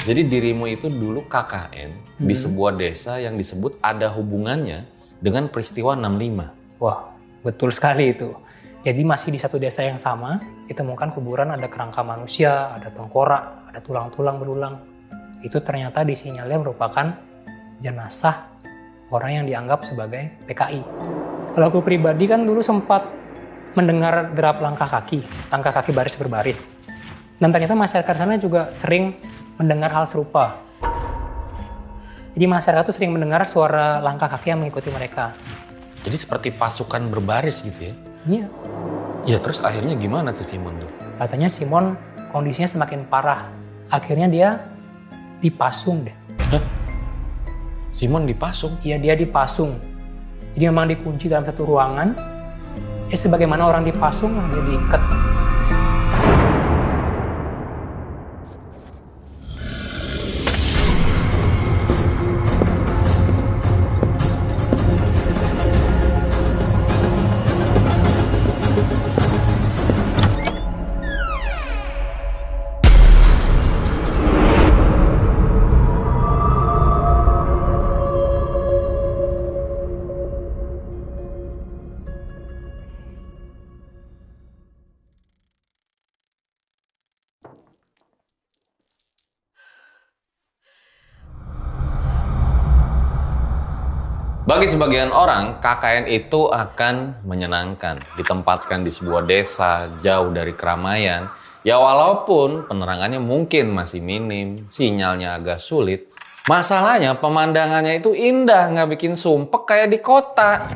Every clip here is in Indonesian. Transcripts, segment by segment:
Jadi dirimu itu dulu KKN di sebuah desa yang disebut ada hubungannya dengan peristiwa 65. Wah, betul sekali itu. Jadi masih di satu desa yang sama, ditemukan kuburan ada kerangka manusia, ada tengkorak, ada tulang-tulang berulang. Itu ternyata disinyalir merupakan jenazah orang yang dianggap sebagai PKI. Kalau aku pribadi kan dulu sempat mendengar derap langkah kaki baris berbaris. Dan ternyata masyarakat sana juga sering mendengar hal serupa. Jadi masyarakat itu sering mendengar suara langkah kaki yang mengikuti mereka. Jadi seperti pasukan berbaris gitu ya? Iya. Ya terus akhirnya gimana tuh Simon tuh? Katanya Simon kondisinya semakin parah. Akhirnya dia dipasung deh. Hah? Simon dipasung? Iya, dia dipasung. Jadi memang dikunci dalam satu ruangan. Sebagaimana orang dipasung, dia diikat. Bagi sebagian orang, KKN itu akan menyenangkan. Ditempatkan di sebuah desa, jauh dari keramaian. Ya walaupun penerangannya mungkin masih minim, sinyalnya agak sulit. Masalahnya pemandangannya itu indah, nggak bikin sumpek kayak di kota.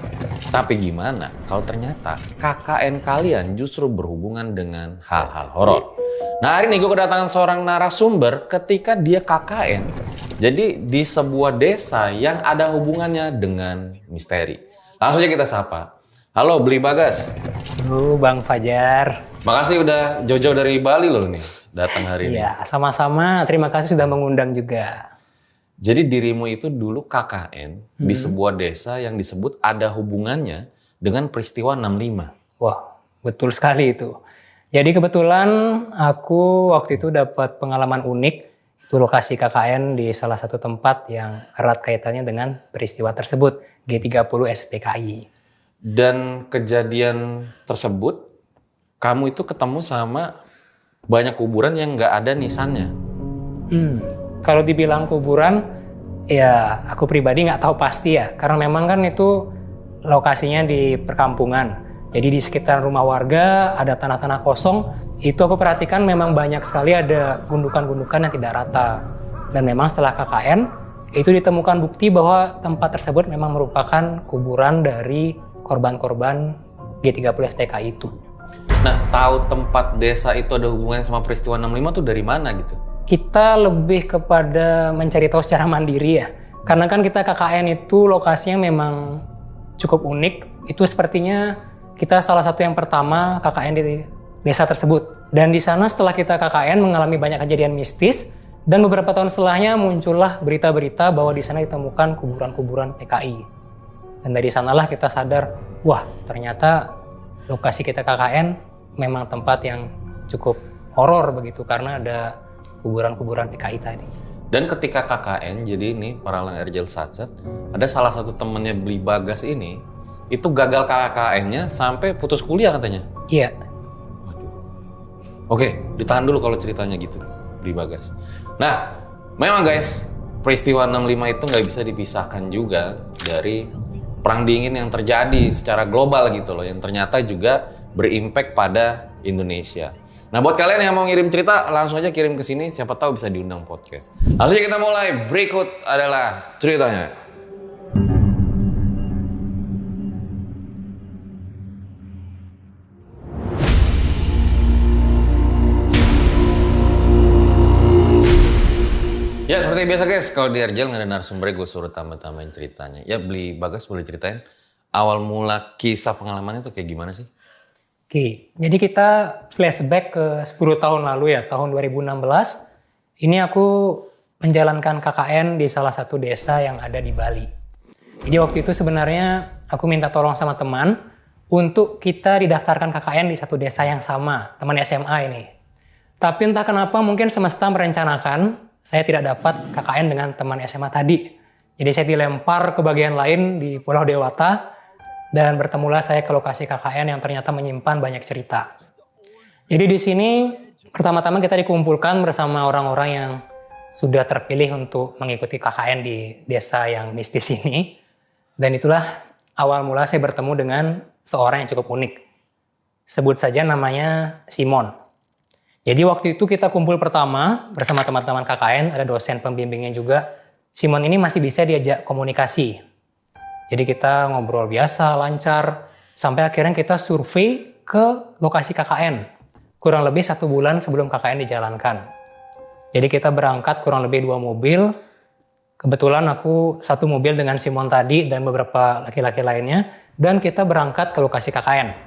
Tapi gimana kalau ternyata KKN kalian justru berhubungan dengan hal-hal horor? Nah hari ini gue kedatangan seorang narasumber ketika dia KKN. Jadi di sebuah desa yang ada hubungannya dengan misteri. Langsung aja kita sapa. Halo Bli Bagas. Halo Bang Fajar. Makasih udah jauh-jauh dari Bali loh nih datang hari ini. Iya, sama-sama. Terima kasih sudah mengundang juga. Jadi dirimu itu dulu KKN di sebuah desa yang disebut ada hubungannya dengan peristiwa 65. Wah, betul sekali itu. Jadi kebetulan aku waktu itu dapat pengalaman unik. Itu lokasi KKN di salah satu tempat yang erat kaitannya dengan peristiwa tersebut, G30 SPKI. Dan kejadian tersebut, kamu itu ketemu sama banyak kuburan yang nggak ada nisannya. Kalau dibilang kuburan, ya aku pribadi nggak tahu pasti ya. Karena memang kan itu lokasinya di perkampungan. Jadi di sekitar rumah warga ada tanah-tanah kosong. Itu aku perhatikan memang banyak sekali ada gundukan-gundukan yang tidak rata. Dan memang setelah KKN, itu ditemukan bukti bahwa tempat tersebut memang merupakan kuburan dari korban-korban G30 SPKI itu. Nah, tahu tempat desa itu ada hubungannya sama peristiwa 65 tuh dari mana gitu? Kita lebih kepada mencari tahu secara mandiri ya. Karena kan kita KKN itu lokasinya memang cukup unik. Itu sepertinya kita salah satu yang pertama KKN di desa tersebut. Dan di sana setelah kita KKN mengalami banyak kejadian mistis, dan beberapa tahun setelahnya muncullah berita-berita bahwa di sana ditemukan kuburan-kuburan PKI. Dan dari sanalah kita sadar, wah ternyata lokasi kita KKN memang tempat yang cukup horor begitu karena ada kuburan-kuburan PKI tadi. Dan ketika KKN, jadi ini Paralang Erjel Satsat, ada salah satu temennya Bli Bagas ini, itu gagal KKN-nya sampai putus kuliah katanya. Iya. Oke, ditahan dulu kalau ceritanya gitu, Bli Bagas. Nah, memang guys, peristiwa 65 itu nggak bisa dipisahkan juga dari perang dingin yang terjadi secara global gitu loh, yang ternyata juga berimpact pada Indonesia. Nah, buat kalian yang mau ngirim cerita, langsung aja kirim ke sini, siapa tahu bisa diundang podcast. Langsung aja kita mulai, berikut adalah ceritanya. Ya seperti biasa guys, kalau di Erjel nggak ada narasumber, gue suruh tambah-tambahin ceritanya. Ya Bli Bagas boleh ceritain awal mula kisah pengalamannya tuh kayak gimana sih? Oke, jadi kita flashback ke 10 tahun lalu ya, tahun 2016. Ini aku menjalankan KKN di salah satu desa yang ada di Bali. Jadi waktu itu sebenarnya aku minta tolong sama teman untuk kita didaftarkan KKN di satu desa yang sama, teman SMA ini. Tapi entah kenapa mungkin semesta merencanakan saya tidak dapat KKN dengan teman SMA tadi. Jadi saya dilempar ke bagian lain di Pulau Dewata dan bertemulah saya ke lokasi KKN yang ternyata menyimpan banyak cerita. Jadi di sini pertama-tama kita dikumpulkan bersama orang-orang yang sudah terpilih untuk mengikuti KKN di desa yang mistis ini. Dan itulah awal mula saya bertemu dengan seorang yang cukup unik. Sebut saja namanya Simon. Jadi waktu itu kita kumpul pertama bersama teman-teman KKN, ada dosen pembimbingnya juga. Simon ini masih bisa diajak komunikasi. Jadi kita ngobrol biasa, lancar, sampai akhirnya kita survei ke lokasi KKN. Kurang lebih 1 bulan sebelum KKN dijalankan. Jadi kita berangkat kurang lebih 2 mobil. Kebetulan aku 1 mobil dengan Simon tadi dan beberapa laki-laki lainnya. Dan kita berangkat ke lokasi KKN.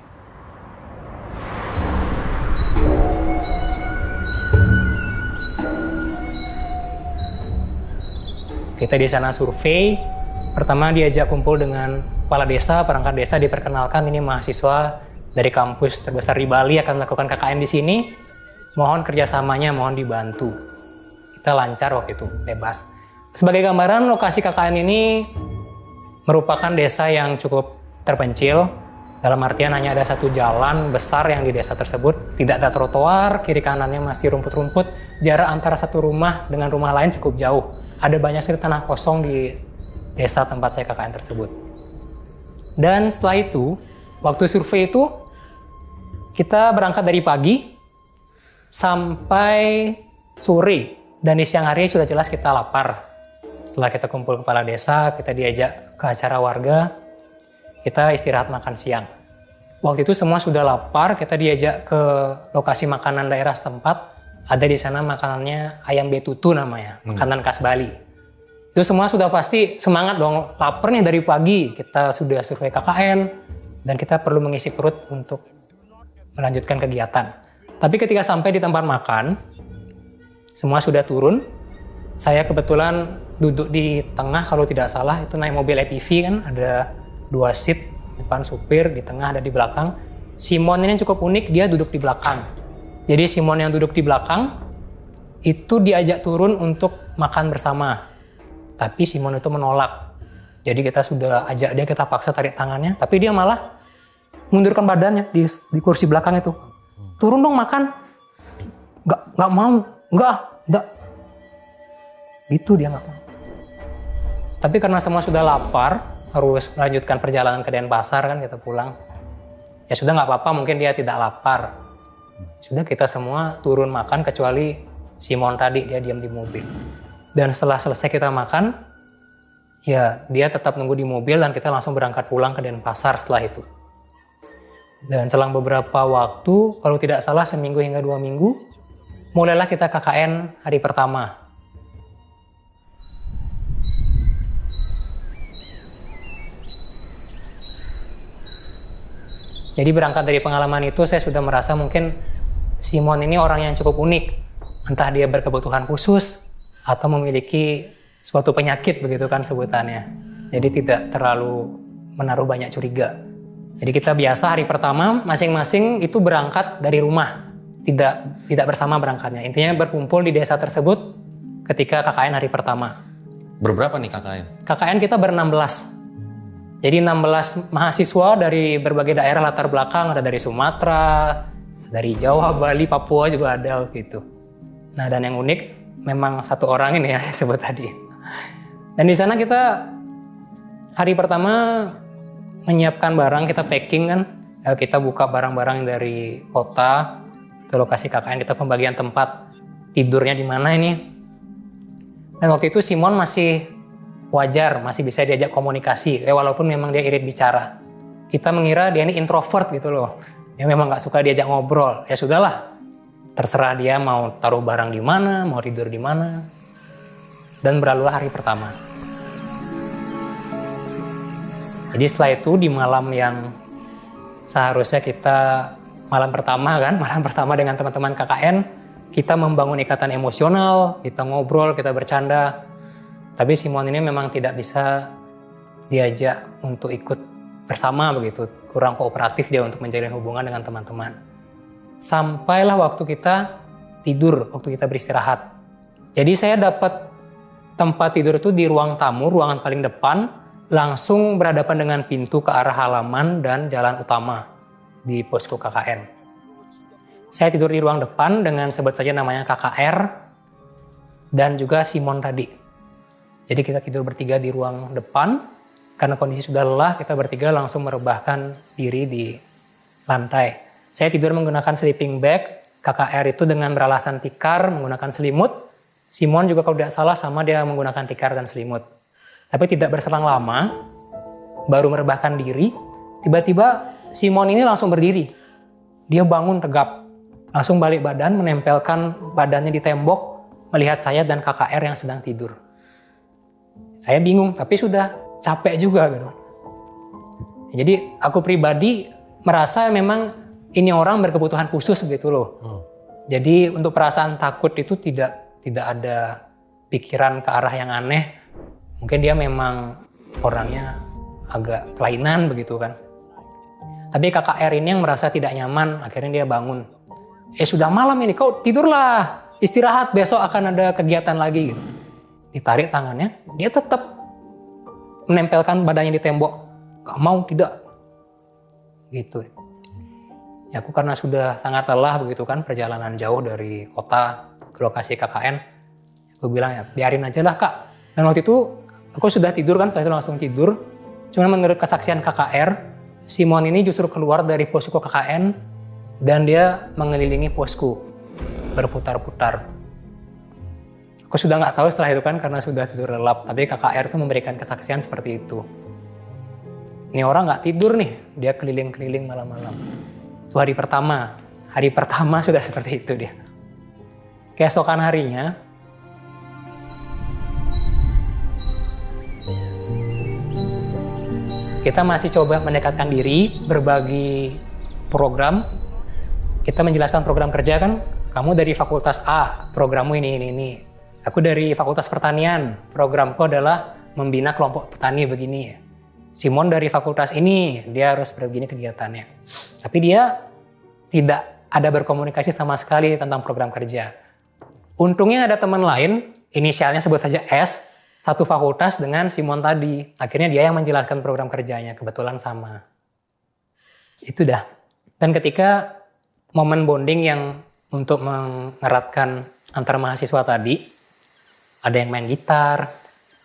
Kita di sana survei. Pertama diajak kumpul dengan kepala desa, perangkat desa, diperkenalkan ini mahasiswa dari kampus terbesar di Bali akan melakukan KKN di sini. Mohon kerjasamanya, mohon dibantu. Kita lancar waktu itu, bebas. Sebagai gambaran, lokasi KKN ini merupakan desa yang cukup terpencil. Dalam artian hanya ada 1 jalan besar yang di desa tersebut. Tidak ada trotoar, kiri kanannya masih rumput-rumput. Jarak antara 1 rumah dengan rumah lain cukup jauh. Ada banyak sekali tanah kosong di desa tempat saya KKN tersebut. Dan setelah itu, waktu survei itu, kita berangkat dari pagi sampai sore. Dan di siang hari sudah jelas kita lapar. Setelah kita kumpul kepala desa, kita diajak ke acara warga, kita istirahat makan siang. Waktu itu semua sudah lapar, kita diajak ke lokasi makanan daerah setempat. Ada di sana makanannya ayam betutu namanya, makanan khas Bali. Itu semua sudah pasti semangat dong, laparnya dari pagi. Kita sudah survei KKN dan kita perlu mengisi perut untuk melanjutkan kegiatan. Tapi ketika sampai di tempat makan, semua sudah turun. Saya kebetulan duduk di tengah kalau tidak salah, itu naik mobil APV kan, ada 2 seat, depan supir, di tengah ada di belakang. Simon ini cukup unik, dia duduk di belakang. Jadi Simon yang duduk di belakang itu diajak turun untuk makan bersama. Tapi Simon itu menolak. Jadi kita sudah ajak dia, kita paksa tarik tangannya, tapi dia malah mundurkan badannya di kursi belakang itu. Turun dong makan. Nggak mau, nggak. Itu dia nggak mau. Tapi karena semua sudah lapar, harus melanjutkan perjalanan ke Denpasar kan, kita pulang. Ya sudah nggak apa-apa, mungkin dia tidak lapar. Sudah kita semua turun makan kecuali Simon tadi, dia diam di mobil. Dan setelah selesai kita makan, ya dia tetap nunggu di mobil dan kita langsung berangkat pulang ke Denpasar setelah itu. Dan selang beberapa waktu, kalau tidak salah 1 minggu hingga 2 minggu, mulailah kita KKN hari pertama. Jadi berangkat dari pengalaman itu, saya sudah merasa mungkin Simon ini orang yang cukup unik. Entah dia berkebutuhan khusus, atau memiliki suatu penyakit, begitu kan sebutannya. Jadi tidak terlalu menaruh banyak curiga. Jadi kita biasa hari pertama, masing-masing itu berangkat dari rumah. Tidak bersama berangkatnya. Intinya berkumpul di desa tersebut ketika KKN hari pertama. Berberapa nih KKN? KKN kita ber-16. Jadi 16 mahasiswa dari berbagai daerah latar belakang, ada dari Sumatera, dari Jawa, Bali, Papua juga ada gitu. Nah, dan yang unik memang 1 orang ini ya sebut tadi. Dan di sana kita hari pertama menyiapkan barang, kita packing kan. Kita buka barang-barang dari kota ke lokasi KKN, kita pembagian tempat tidurnya di mana ini. Dan waktu itu Simon masih wajar, masih bisa diajak komunikasi, walaupun memang dia irit bicara. Kita mengira dia ini introvert gitu loh. Dia memang nggak suka diajak ngobrol. Ya sudahlah, terserah dia mau taruh barang di mana, mau tidur di mana. Dan berlalulah hari pertama. Jadi setelah itu di malam yang seharusnya kita malam pertama dengan teman-teman KKN, kita membangun ikatan emosional, kita ngobrol, kita bercanda. Tapi Simon ini memang tidak bisa diajak untuk ikut bersama begitu, kurang kooperatif dia untuk menjalin hubungan dengan teman-teman. Sampailah waktu kita tidur, waktu kita beristirahat. Jadi saya dapat tempat tidur itu di ruang tamu, ruangan paling depan, langsung berhadapan dengan pintu ke arah halaman dan jalan utama di posko KKN. Saya tidur di ruang depan dengan sebut saja namanya KKR dan juga Simon tadi. Jadi kita tidur bertiga di ruang depan, karena kondisi sudah lelah, kita bertiga langsung merebahkan diri di lantai. Saya tidur menggunakan sleeping bag, KKR itu dengan beralasan tikar, menggunakan selimut. Simon juga kalau tidak salah sama dia menggunakan tikar dan selimut. Tapi tidak berselang lama, baru merebahkan diri, tiba-tiba Simon ini langsung berdiri. Dia bangun tegap, langsung balik badan, menempelkan badannya di tembok, melihat saya dan KKR yang sedang tidur. Saya bingung, tapi sudah capek juga gitu. Jadi aku pribadi merasa memang ini orang berkebutuhan khusus gitu loh. Jadi untuk perasaan takut itu tidak ada pikiran ke arah yang aneh. Mungkin dia memang orangnya agak kelainan begitu kan. Tapi KKR ini yang merasa tidak nyaman, akhirnya dia bangun. Sudah malam ini, kau tidurlah, istirahat, besok akan ada kegiatan lagi gitu. Ditarik tangannya, dia tetap menempelkan badannya di tembok. Gak mau, tidak. Gitu. Ya, aku karena sudah sangat lelah begitu kan, perjalanan jauh dari kota ke lokasi KKN, aku bilang ya biarin aja lah kak. Dan waktu itu aku sudah tidur kan, setelah itu langsung tidur. Cuman menurut kesaksian KKR, Simon ini justru keluar dari posko KKN dan dia mengelilingi posko, berputar-putar. Aku sudah nggak tahu setelah itu kan karena sudah tidur lelap, tapi KKR itu memberikan kesaksian seperti itu. Ini orang nggak tidur nih, dia keliling-keliling malam-malam. Itu hari pertama sudah seperti itu dia. Keesokan harinya, kita masih coba mendekatkan diri, berbagi program. Kita menjelaskan program kerja kan, kamu dari fakultas A, programmu ini. Aku dari fakultas pertanian, programku adalah membina kelompok petani begini. Simon dari fakultas ini, dia harus begini kegiatannya. Tapi dia tidak ada berkomunikasi sama sekali tentang program kerja. Untungnya ada teman lain, inisialnya sebut saja S, satu fakultas dengan Simon tadi. Akhirnya dia yang menjelaskan program kerjanya, kebetulan sama. Itu dah. Dan ketika momen bonding yang untuk mengeratkan antar mahasiswa tadi, ada yang main gitar,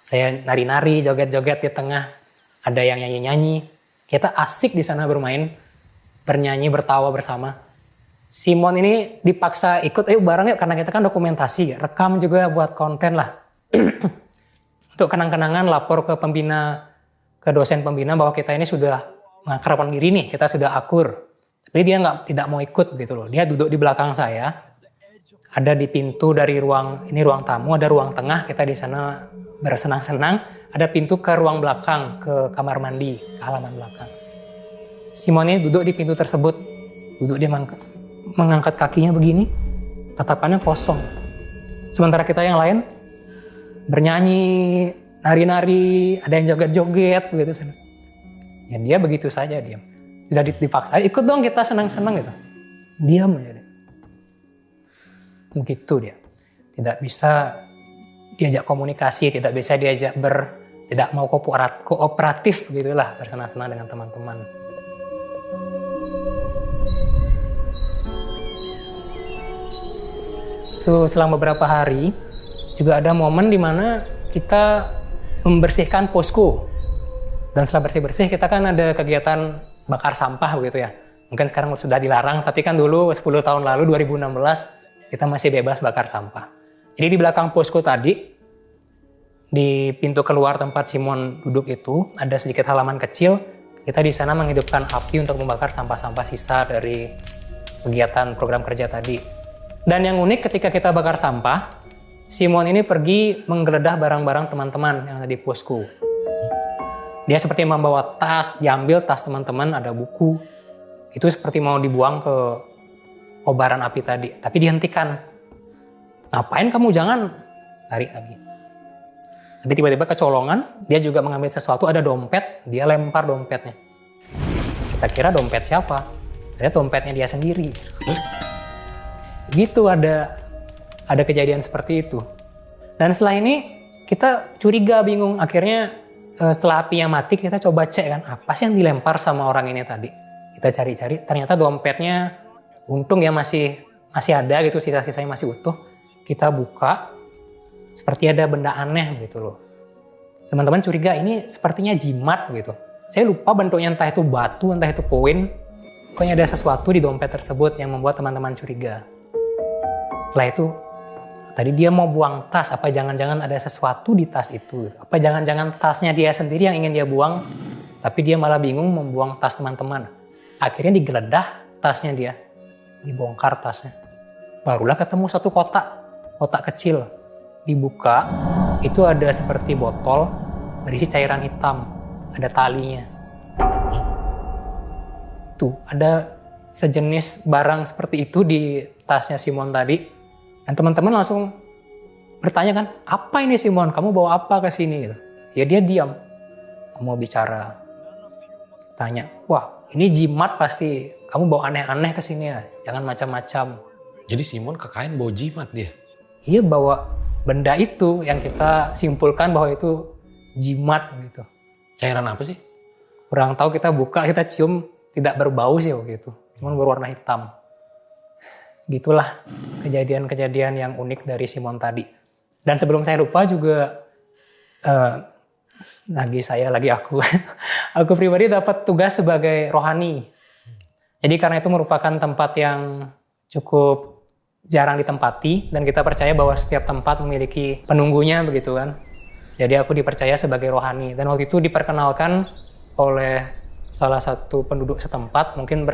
saya nari-nari, joget-joget di tengah, ada yang nyanyi-nyanyi. Kita asik di sana bermain, bernyanyi, bertawa bersama. Simon ini dipaksa ikut, ayo bareng yuk, karena kita kan dokumentasi, rekam juga buat konten lah. Untuk kenang-kenangan lapor ke pembina, ke dosen pembina bahwa kita ini sudah mengakrabkan diri nih, kita sudah akur. Tapi dia tidak mau ikut gitu loh. Dia duduk di belakang saya, ada di pintu dari ruang tamu, ada ruang tengah, kita di sana bersenang-senang, ada pintu ke ruang belakang, ke kamar mandi, ke halaman belakang. Simon ini duduk di pintu tersebut, dia mengangkat kakinya begini, tatapannya kosong. Sementara kita yang lain bernyanyi, nari-nari, ada yang joget-joget gitu. Ya dia begitu saja diam. Tidak dipaksa, ikut dong kita senang-senang gitu. Diam aja. Begitu dia. Tidak bisa diajak komunikasi, tidak bisa diajak tidak mau kooperatif begitulah, bersenang-senang dengan teman-teman. Itu selama beberapa hari juga ada momen di mana kita membersihkan posko. Dan setelah bersih-bersih kita kan ada kegiatan bakar sampah begitu ya. Mungkin sekarang sudah dilarang, tapi kan dulu 10 tahun lalu 2016 kita masih bebas bakar sampah. Jadi di belakang posko tadi, di pintu keluar tempat Simon duduk itu ada sedikit halaman kecil. Kita di sana menghidupkan api untuk membakar sampah-sampah sisa dari kegiatan program kerja tadi. Dan yang unik ketika kita bakar sampah, Simon ini pergi menggeledah barang-barang teman-teman yang ada di posko. Dia seperti membawa tas, diambil tas teman-teman, ada buku. Itu seperti mau dibuang ke kobaran api tadi. Tapi dihentikan. Ngapain kamu, jangan. Tarik lagi. Tapi tiba-tiba kecolongan, dia juga mengambil sesuatu, ada dompet, dia lempar dompetnya. Kita kira dompet siapa? Ternyata dompetnya dia sendiri. Gitu ada kejadian seperti itu. Dan setelah ini kita curiga, bingung. Akhirnya setelah apinya mati kita coba cek kan, apa sih yang dilempar sama orang ini tadi. Kita cari-cari, ternyata dompetnya untung ya masih ada gitu, sisa-sisanya masih utuh. Kita buka, seperti ada benda aneh gitu loh. Teman-teman curiga ini sepertinya jimat gitu. Saya lupa bentuknya, entah itu batu, entah itu koin. Pokoknya ada sesuatu di dompet tersebut yang membuat teman-teman curiga. Setelah itu, tadi dia mau buang tas, apa jangan-jangan ada sesuatu di tas itu? Apa jangan-jangan tasnya dia sendiri yang ingin dia buang, tapi dia malah bingung membuang tas teman-teman. Akhirnya digeledah tasnya dia, dibongkar tasnya. Barulah ketemu satu kotak kecil. Dibuka, itu ada seperti botol berisi cairan hitam, ada talinya. Tuh, ada sejenis barang seperti itu di tasnya Simon tadi. Dan teman-teman langsung bertanya kan, apa ini Simon? Kamu bawa apa ke sini? Ya dia diam. Kamu mau bicara. Tanya, wah ini jimat pasti. Kamu bawa aneh-aneh ke sini ya? Jangan macam-macam. Jadi Simon KKN bawa jimat dia? Iya, bawa benda itu yang kita simpulkan bahwa itu jimat gitu. Cairan apa sih? Kurang tahu, kita buka, kita cium, tidak berbau sih waktu itu. Cuman berwarna hitam. Gitulah kejadian-kejadian yang unik dari Simon tadi. Dan sebelum saya lupa juga, aku pribadi dapat tugas sebagai rohani. Jadi karena itu merupakan tempat yang cukup jarang ditempati, dan kita percaya bahwa setiap tempat memiliki penunggunya begitu kan. Jadi aku dipercaya sebagai rohani, dan waktu itu diperkenalkan oleh salah satu penduduk setempat, mungkin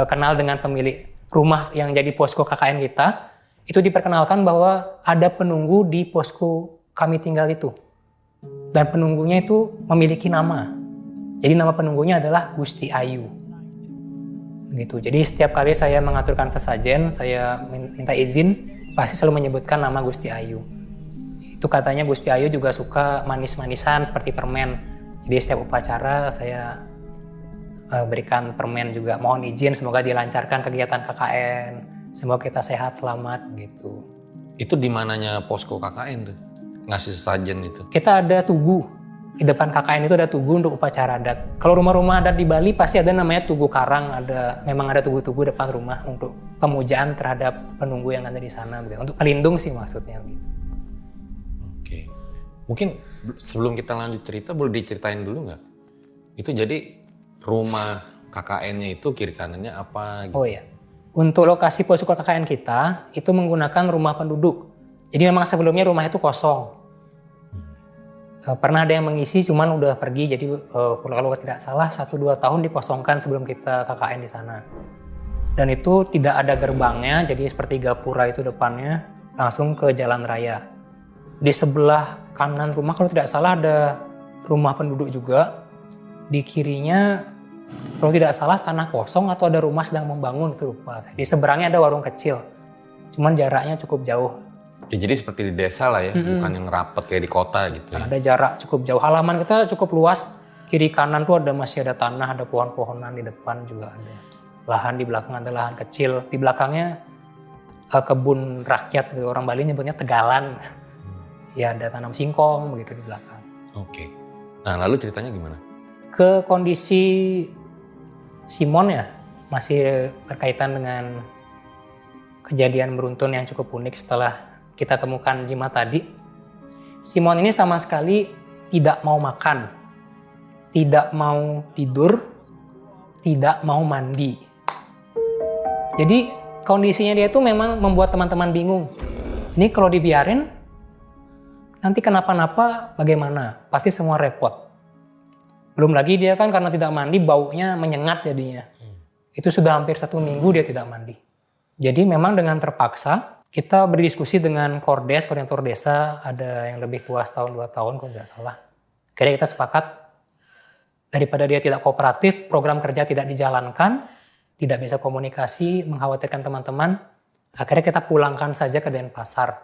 kenal dengan pemilik rumah yang jadi posko KKN kita. Itu diperkenalkan bahwa ada penunggu di posko kami tinggal itu, dan penunggunya itu memiliki nama. Jadi nama penunggunya adalah Gusti Ayu. Gitu. Jadi setiap kali saya mengaturkan sesajen, saya minta izin, pasti selalu menyebutkan nama Gusti Ayu. Itu katanya Gusti Ayu juga suka manis-manisan seperti permen. Jadi setiap upacara saya berikan permen juga. Mohon izin, semoga dilancarkan kegiatan KKN. Semoga kita sehat, selamat gitu. Itu di mananya posko KKN tuh? Ngasih sesajen itu? Kita ada tugu. Di depan KKN itu ada tugu untuk upacara adat. Kalau rumah-rumah adat di Bali pasti ada namanya tugu karang, memang ada tugu-tugu depan rumah untuk pemujaan terhadap penunggu yang ada di sana, gitu. Untuk pelindung sih maksudnya. Gitu. Oke, mungkin sebelum kita lanjut cerita, boleh diceritain dulu nggak? Itu jadi rumah KKN-nya itu kiri kanannya apa? Gitu? Oh iya, untuk lokasi posko KKN kita itu menggunakan rumah penduduk. Jadi memang sebelumnya rumah itu kosong. Pernah ada yang mengisi, cuman udah pergi, jadi kalau tidak salah 1-2 tahun dikosongkan sebelum kita KKN di sana. Dan itu tidak ada gerbangnya, jadi seperti gapura itu depannya, langsung ke jalan raya. Di sebelah kanan rumah kalau tidak salah ada rumah penduduk juga. Di kirinya kalau tidak salah tanah kosong atau ada rumah sedang membangun, itu lupa. Di seberangnya ada warung kecil, cuman jaraknya cukup jauh. Ya, jadi seperti di desa lah ya, bukan yang rapat kayak di kota gitu ya. Ada jarak cukup jauh. Halaman kita cukup luas. Kiri kanan tuh masih ada tanah, ada pohon-pohonan, di depan juga ada lahan, di belakang ada lahan kecil. Di belakangnya kebun rakyat, orang Bali nyebutnya tegalan. Ya ada tanam singkong begitu di belakang. Oke. Nah lalu ceritanya gimana? Ke kondisi Simon ya, masih berkaitan dengan kejadian beruntun yang cukup unik setelah kita temukan jimat tadi. Simon ini sama sekali tidak mau makan, tidak mau tidur, tidak mau mandi. Jadi kondisinya dia itu memang membuat teman-teman bingung. Ini kalau dibiarin, nanti kenapa-napa bagaimana? Pasti semua repot. Belum lagi dia kan karena tidak mandi, baunya menyengat jadinya. Itu sudah hampir 1 minggu dia tidak mandi. Jadi memang dengan terpaksa, kita berdiskusi dengan Kordes, koordinator desa, ada yang lebih tua 1-2 tahun kalau tidak salah. Akhirnya kita sepakat, daripada dia tidak kooperatif, program kerja tidak dijalankan, tidak bisa komunikasi, mengkhawatirkan teman-teman, akhirnya kita pulangkan saja ke Denpasar.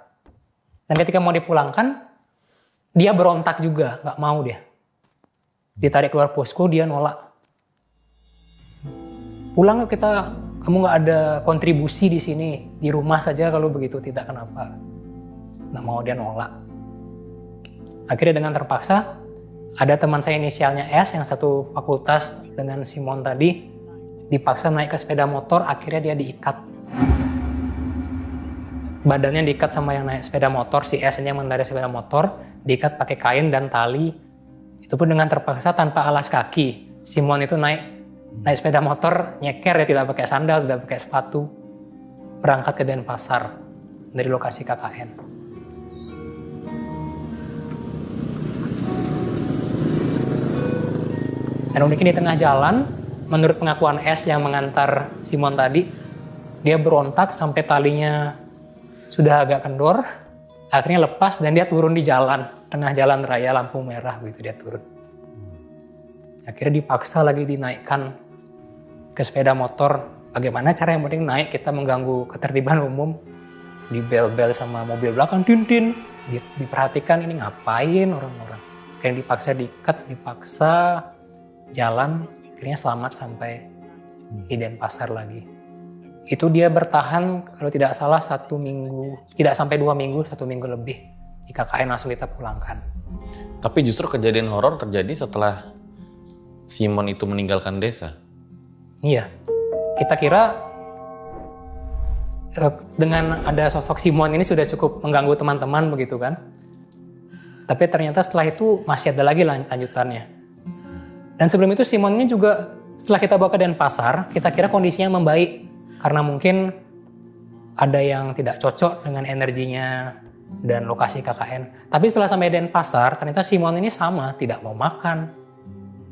Dan ketika mau dipulangkan, dia berontak juga, nggak mau dia. Ditarik keluar posko, dia nolak. Pulang kita, kamu nggak ada kontribusi di sini, di rumah saja kalau begitu, tidak kenapa. Nggak mau, dia nolak. Akhirnya dengan terpaksa, ada teman saya inisialnya S yang satu fakultas dengan Simon tadi, dipaksa naik ke sepeda motor, akhirnya dia diikat. Badannya diikat sama yang naik sepeda motor, si S ini yang mengendarai sepeda motor, diikat pakai kain dan tali. Itu pun dengan terpaksa tanpa alas kaki. Simon itu naik sepeda motor, nyeker ya, tidak pakai sandal, tidak pakai sepatu. Berangkat ke Denpasar dari lokasi KKN. Dan uniknya di tengah jalan, menurut pengakuan S yang mengantar Simon tadi, dia berontak sampai talinya sudah agak kendor, akhirnya lepas dan dia turun di jalan, tengah jalan raya lampu merah begitu dia turun. Akhirnya dipaksa lagi dinaikkan ke sepeda motor. Bagaimana cara yang penting naik, kita mengganggu ketertiban umum, di bel-bel sama mobil belakang, tin-tin, diperhatikan ini ngapain orang-orang. Kayak dipaksa diikat, dipaksa jalan, akhirnya selamat sampai di Denpasar lagi. Itu dia bertahan kalau tidak salah 1 minggu, tidak sampai 2 minggu, 1 minggu lebih di KKN langsung kita pulangkan. Tapi justru kejadian horor terjadi setelah Simon itu meninggalkan desa. Iya, kita kira dengan ada sosok Simon ini sudah cukup mengganggu teman-teman begitu kan. Tapi ternyata setelah itu masih ada lagi lanjutannya. Dan sebelum itu Simon ini juga setelah kita bawa ke Denpasar, kita kira kondisinya membaik. Karena mungkin ada yang tidak cocok dengan energinya dan lokasi KKN. Tapi setelah sampai Denpasar, ternyata Simon ini sama, tidak mau makan,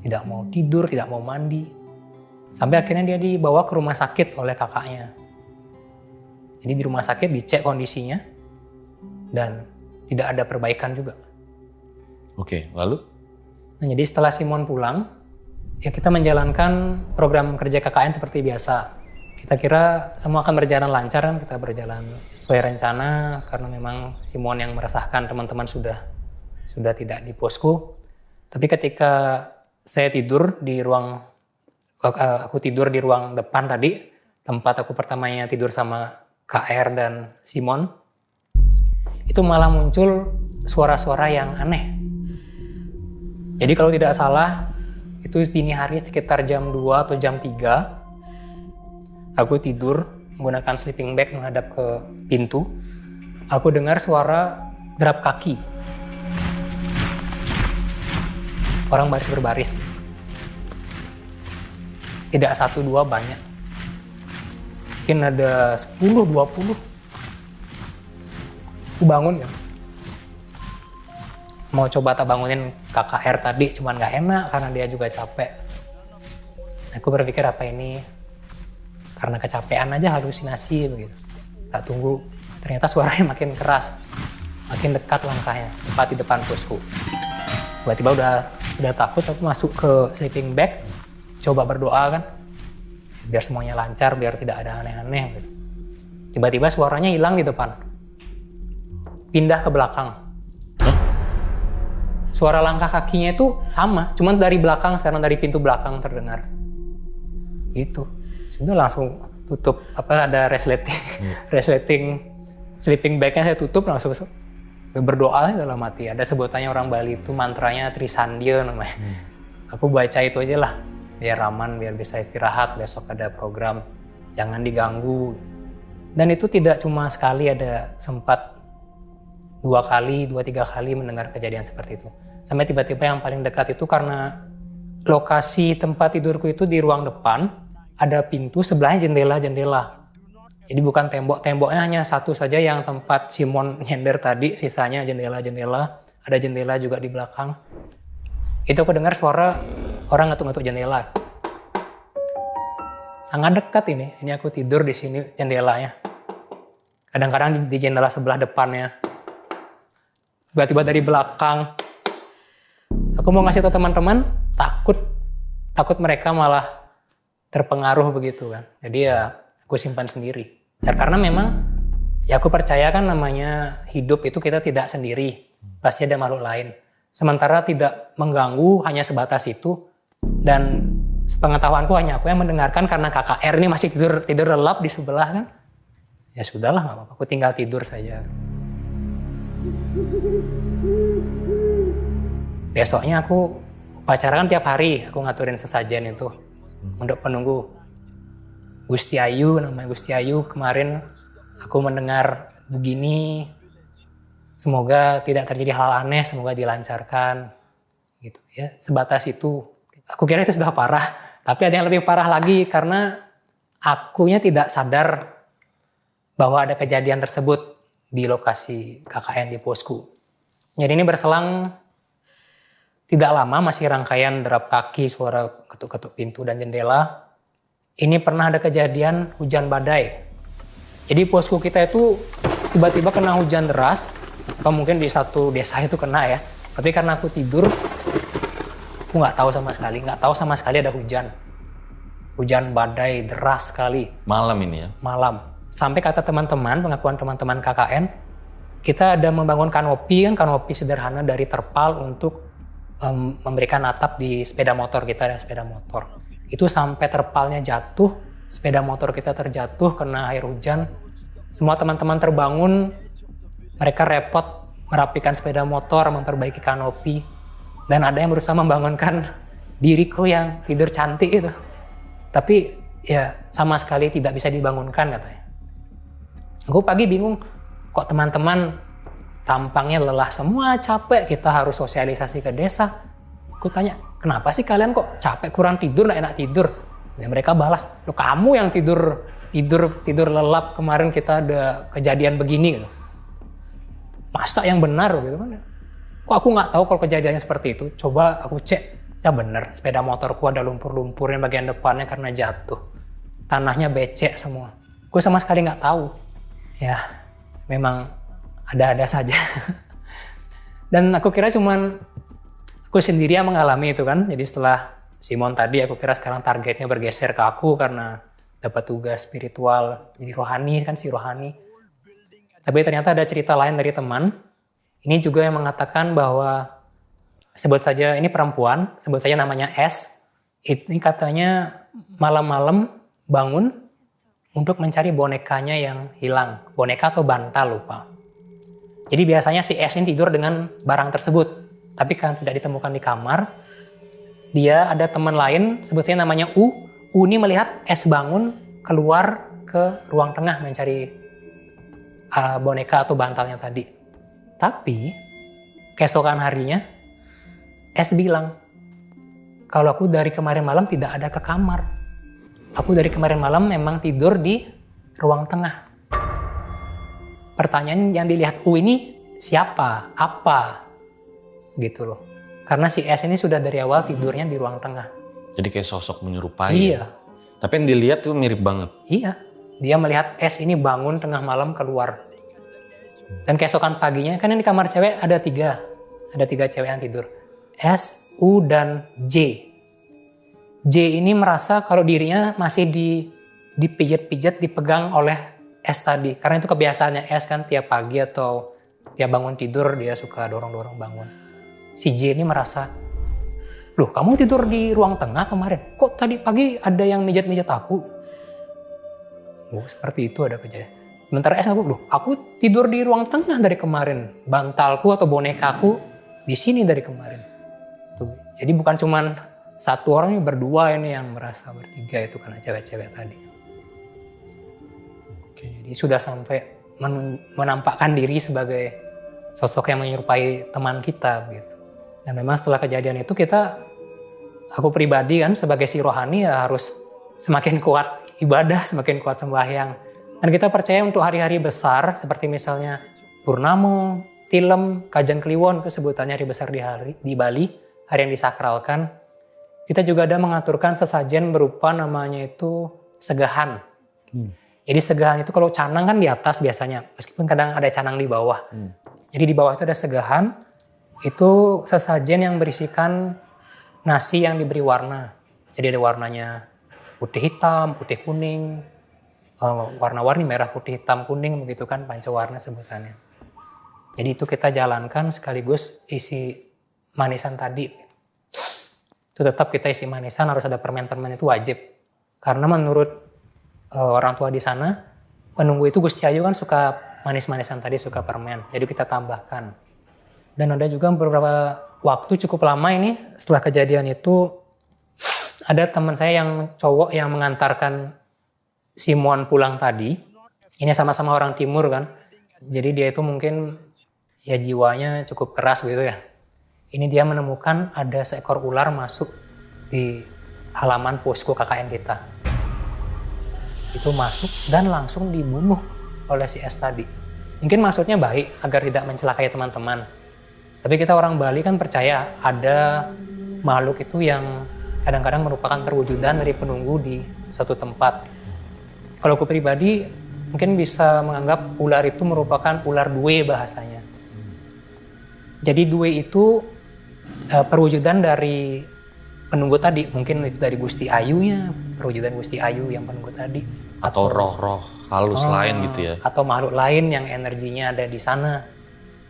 tidak mau tidur, tidak mau mandi. Sampai akhirnya dia dibawa ke rumah sakit oleh kakaknya. Jadi di rumah sakit dicek kondisinya dan tidak ada perbaikan juga. Oke, lalu? Nah, jadi setelah Simon pulang, ya kita menjalankan program kerja KKN seperti biasa. Kita kira semua akan berjalan lancar kan, kita berjalan sesuai rencana karena memang Simon yang meresahkan teman-teman sudah tidak di posko. Tapi ketika saya tidur di ruang, aku tidur di ruang depan tadi, tempat aku pertamanya tidur sama KR dan Simon, itu malah muncul suara-suara yang aneh. Jadi kalau tidak salah, itu dini hari sekitar jam 2 atau jam 3, aku tidur menggunakan sleeping bag menghadap ke pintu. Aku dengar suara derap kaki. Orang baris berbaris. Tidak 1, 2, banyak. Mungkin ada 10, 20. Aku bangun ya. Mau coba tak bangunin KKR tadi, cuman gak enak karena dia juga capek. Aku berpikir apa ini karena kecapean aja, halusinasi begitu. Tak tunggu, ternyata suaranya makin keras, makin dekat langkahnya, tepat di depan posku. Tiba-tiba udah takut, aku masuk ke sleeping bag, coba berdoa kan, biar semuanya lancar, biar tidak ada aneh-aneh. Gitu. Tiba-tiba suaranya hilang di depan, pindah ke belakang. Suara langkah kakinya itu sama, cuman dari belakang, sekarang dari pintu belakang terdengar. Gitu. Sudah langsung tutup, ada resleting sleeping bag-nya saya tutup, langsung berdoa dalam hati. Ada sebutannya orang Bali itu mantranya Trisandya namanya. Aku baca itu aja lah, biar aman, biar bisa istirahat, besok ada program, jangan diganggu. Dan itu tidak cuma sekali, ada sempat 2 kali, 2-3 kali mendengar kejadian seperti itu. Sampai tiba-tiba yang paling dekat itu karena lokasi tempat tidurku itu di ruang depan, ada pintu, sebelahnya jendela-jendela. Jadi bukan tembok-temboknya hanya satu saja yang tempat Simon nyender tadi, sisanya jendela-jendela, ada jendela juga di belakang. Itu aku dengar suara orang ngetuk-ngetuk jendela. Sangat dekat ini aku tidur di sini jendelanya. Kadang-kadang di jendela sebelah depannya. Tiba-tiba dari belakang. Aku mau ngasih tau teman-teman, takut mereka malah terpengaruh begitu kan. Jadi ya aku simpan sendiri. Karena memang ya aku percaya kan namanya hidup itu kita tidak sendiri. Pasti ada makhluk lain. Sementara tidak mengganggu hanya sebatas itu. Dan sepengetahuanku hanya aku yang mendengarkan karena KKR ini masih tidur lelap di sebelah kan. Ya sudahlah, nggak apa-apa. Aku tinggal tidur saja. Besoknya aku upacara kan tiap hari, aku ngaturin sesajen itu untuk penunggu. Gusti Ayu, namanya Gusti Ayu, kemarin aku mendengar begini, semoga tidak terjadi hal aneh, semoga dilancarkan, gitu ya. Sebatas itu. Aku kira itu sudah parah, tapi ada yang lebih parah lagi karena akunya tidak sadar bahwa ada kejadian tersebut di lokasi KKN di posku. Jadi ini berselang tidak lama, masih rangkaian derap kaki, suara ketuk-ketuk pintu dan jendela. Ini pernah ada kejadian hujan badai. Jadi posku kita itu tiba-tiba kena hujan deras, atau mungkin di satu desa itu kena ya. Tapi karena aku tidur, aku nggak tahu sama sekali ada hujan. Hujan badai deras sekali. Malam ini ya? Malam. Sampai kata teman-teman, pengakuan teman-teman KKN, kita ada membangun kanopi sederhana dari terpal untuk memberikan atap di sepeda motor kita dan sepeda motor. Itu sampai terpalnya jatuh, sepeda motor kita terjatuh kena air hujan. Semua teman-teman terbangun, mereka repot merapikan sepeda motor, memperbaiki kanopi, dan ada yang berusaha membangunkan diriku yang tidur cantik itu. Tapi ya sama sekali tidak bisa dibangunkan katanya. Aku pagi bingung, kok teman-teman tampangnya lelah semua, capek, kita harus sosialisasi ke desa. Aku tanya, kenapa sih kalian kok capek, kurang tidur, nggak enak tidur? Ya, mereka balas, loh kamu yang tidur lelap, kemarin kita ada kejadian begini gitu. Masa yang benar gitu kan? Kok aku nggak tahu kalau kejadiannya seperti itu? Coba aku cek, ya benar, sepeda motorku ada lumpur-lumpurnya bagian depannya karena jatuh. Tanahnya becek semua. Gue sama sekali nggak tahu. Ya, memang ada-ada saja. Dan aku kira cuman aku sendiri yang mengalami itu kan. Jadi setelah Simon tadi, aku kira sekarang targetnya bergeser ke aku karena dapat tugas spiritual, jadi rohani kan, si rohani. Tapi ternyata ada cerita lain dari teman. Ini juga yang mengatakan bahwa, sebut saja ini perempuan, sebut saja namanya S. Ini katanya malam-malam bangun untuk mencari bonekanya yang hilang. Boneka atau bantal, lupa. Jadi biasanya si S ini tidur dengan barang tersebut. Tapi kan tidak ditemukan di kamar. Dia ada teman lain, sebutnya namanya U. U ini melihat S bangun keluar ke ruang tengah mencari boneka atau bantalnya tadi. Tapi keesokan harinya S bilang, kalau aku dari kemarin malam tidak ada ke kamar. Aku dari kemarin malam memang tidur di ruang tengah. Pertanyaan yang dilihat U ini siapa? Apa? Gitu loh. Karena si S ini sudah dari awal tidurnya di ruang tengah. Jadi kayak sosok menyerupai. Iya. Tapi yang dilihat tuh mirip banget. Iya. Dia melihat S ini bangun tengah malam keluar. Dan keesokan paginya, kan yang di kamar cewek ada tiga. Ada 3 cewek yang tidur. S, U, dan J. J ini merasa kalau dirinya masih dipijat-pijat, dipegang oleh S tadi. Karena itu kebiasaannya S kan, tiap pagi atau tiap bangun tidur dia suka dorong-dorong bangun. Si J ini merasa, loh kamu tidur di ruang tengah kemarin? Kok tadi pagi ada yang mijat-mijat aku? Oh, seperti itu ada kejadian. Sementara S aku, loh aku tidur di ruang tengah dari kemarin. Bantalku atau bonekaku di sini dari kemarin. Tuh. Jadi bukan cuman satu orang, berdua ini yang merasa bertiga itu karena cewek-cewek tadi. Oke. Jadi sudah sampai menampakkan diri sebagai sosok yang menyerupai teman kita gitu. Dan memang setelah kejadian itu aku pribadi kan sebagai si rohani ya harus semakin kuat ibadah, semakin kuat sembahyang. Dan kita percaya untuk hari-hari besar seperti misalnya Purnamo, Tilem, Kajan Kliwon, itu sebutannya hari besar di Bali, hari yang disakralkan. Kita juga ada mengaturkan sesajen berupa namanya itu segahan. Jadi segahan itu kalau canang kan di atas biasanya, meskipun kadang ada canang di bawah. Jadi di bawah itu ada segahan, itu sesajen yang berisikan nasi yang diberi warna. Jadi ada warnanya putih hitam, putih kuning, warna-warni merah, putih, hitam, kuning, begitu kan pancawarna sebutannya. Jadi itu kita jalankan sekaligus isi manisan tadi. Itu tetap kita isi manisan, harus ada permen-permen, itu wajib. Karena menurut orang tua di sana, penunggu itu Gusti Ayu kan suka manis-manisan tadi, suka permen. Jadi kita tambahkan. Dan ada juga beberapa waktu cukup lama ini setelah kejadian itu ada teman saya yang cowok yang mengantarkan Simon pulang tadi. Ini sama-sama orang timur kan. Jadi dia itu mungkin ya jiwanya cukup keras gitu ya. Ini dia menemukan ada seekor ular masuk di halaman posko KKN kita. Itu masuk dan langsung dibunuh oleh si S tadi. Mungkin maksudnya baik agar tidak mencelakai teman-teman. Tapi kita orang Bali kan percaya ada makhluk itu yang kadang-kadang merupakan perwujudan dari penunggu di suatu tempat. Kalau aku pribadi mungkin bisa menganggap ular itu merupakan ular due bahasanya. Jadi due itu perwujudan dari penunggu tadi. Mungkin itu dari Gusti Ayunya, perwujudan Gusti Ayu yang penunggu tadi. Atau roh-roh halus lain gitu ya. Atau makhluk lain yang energinya ada di sana.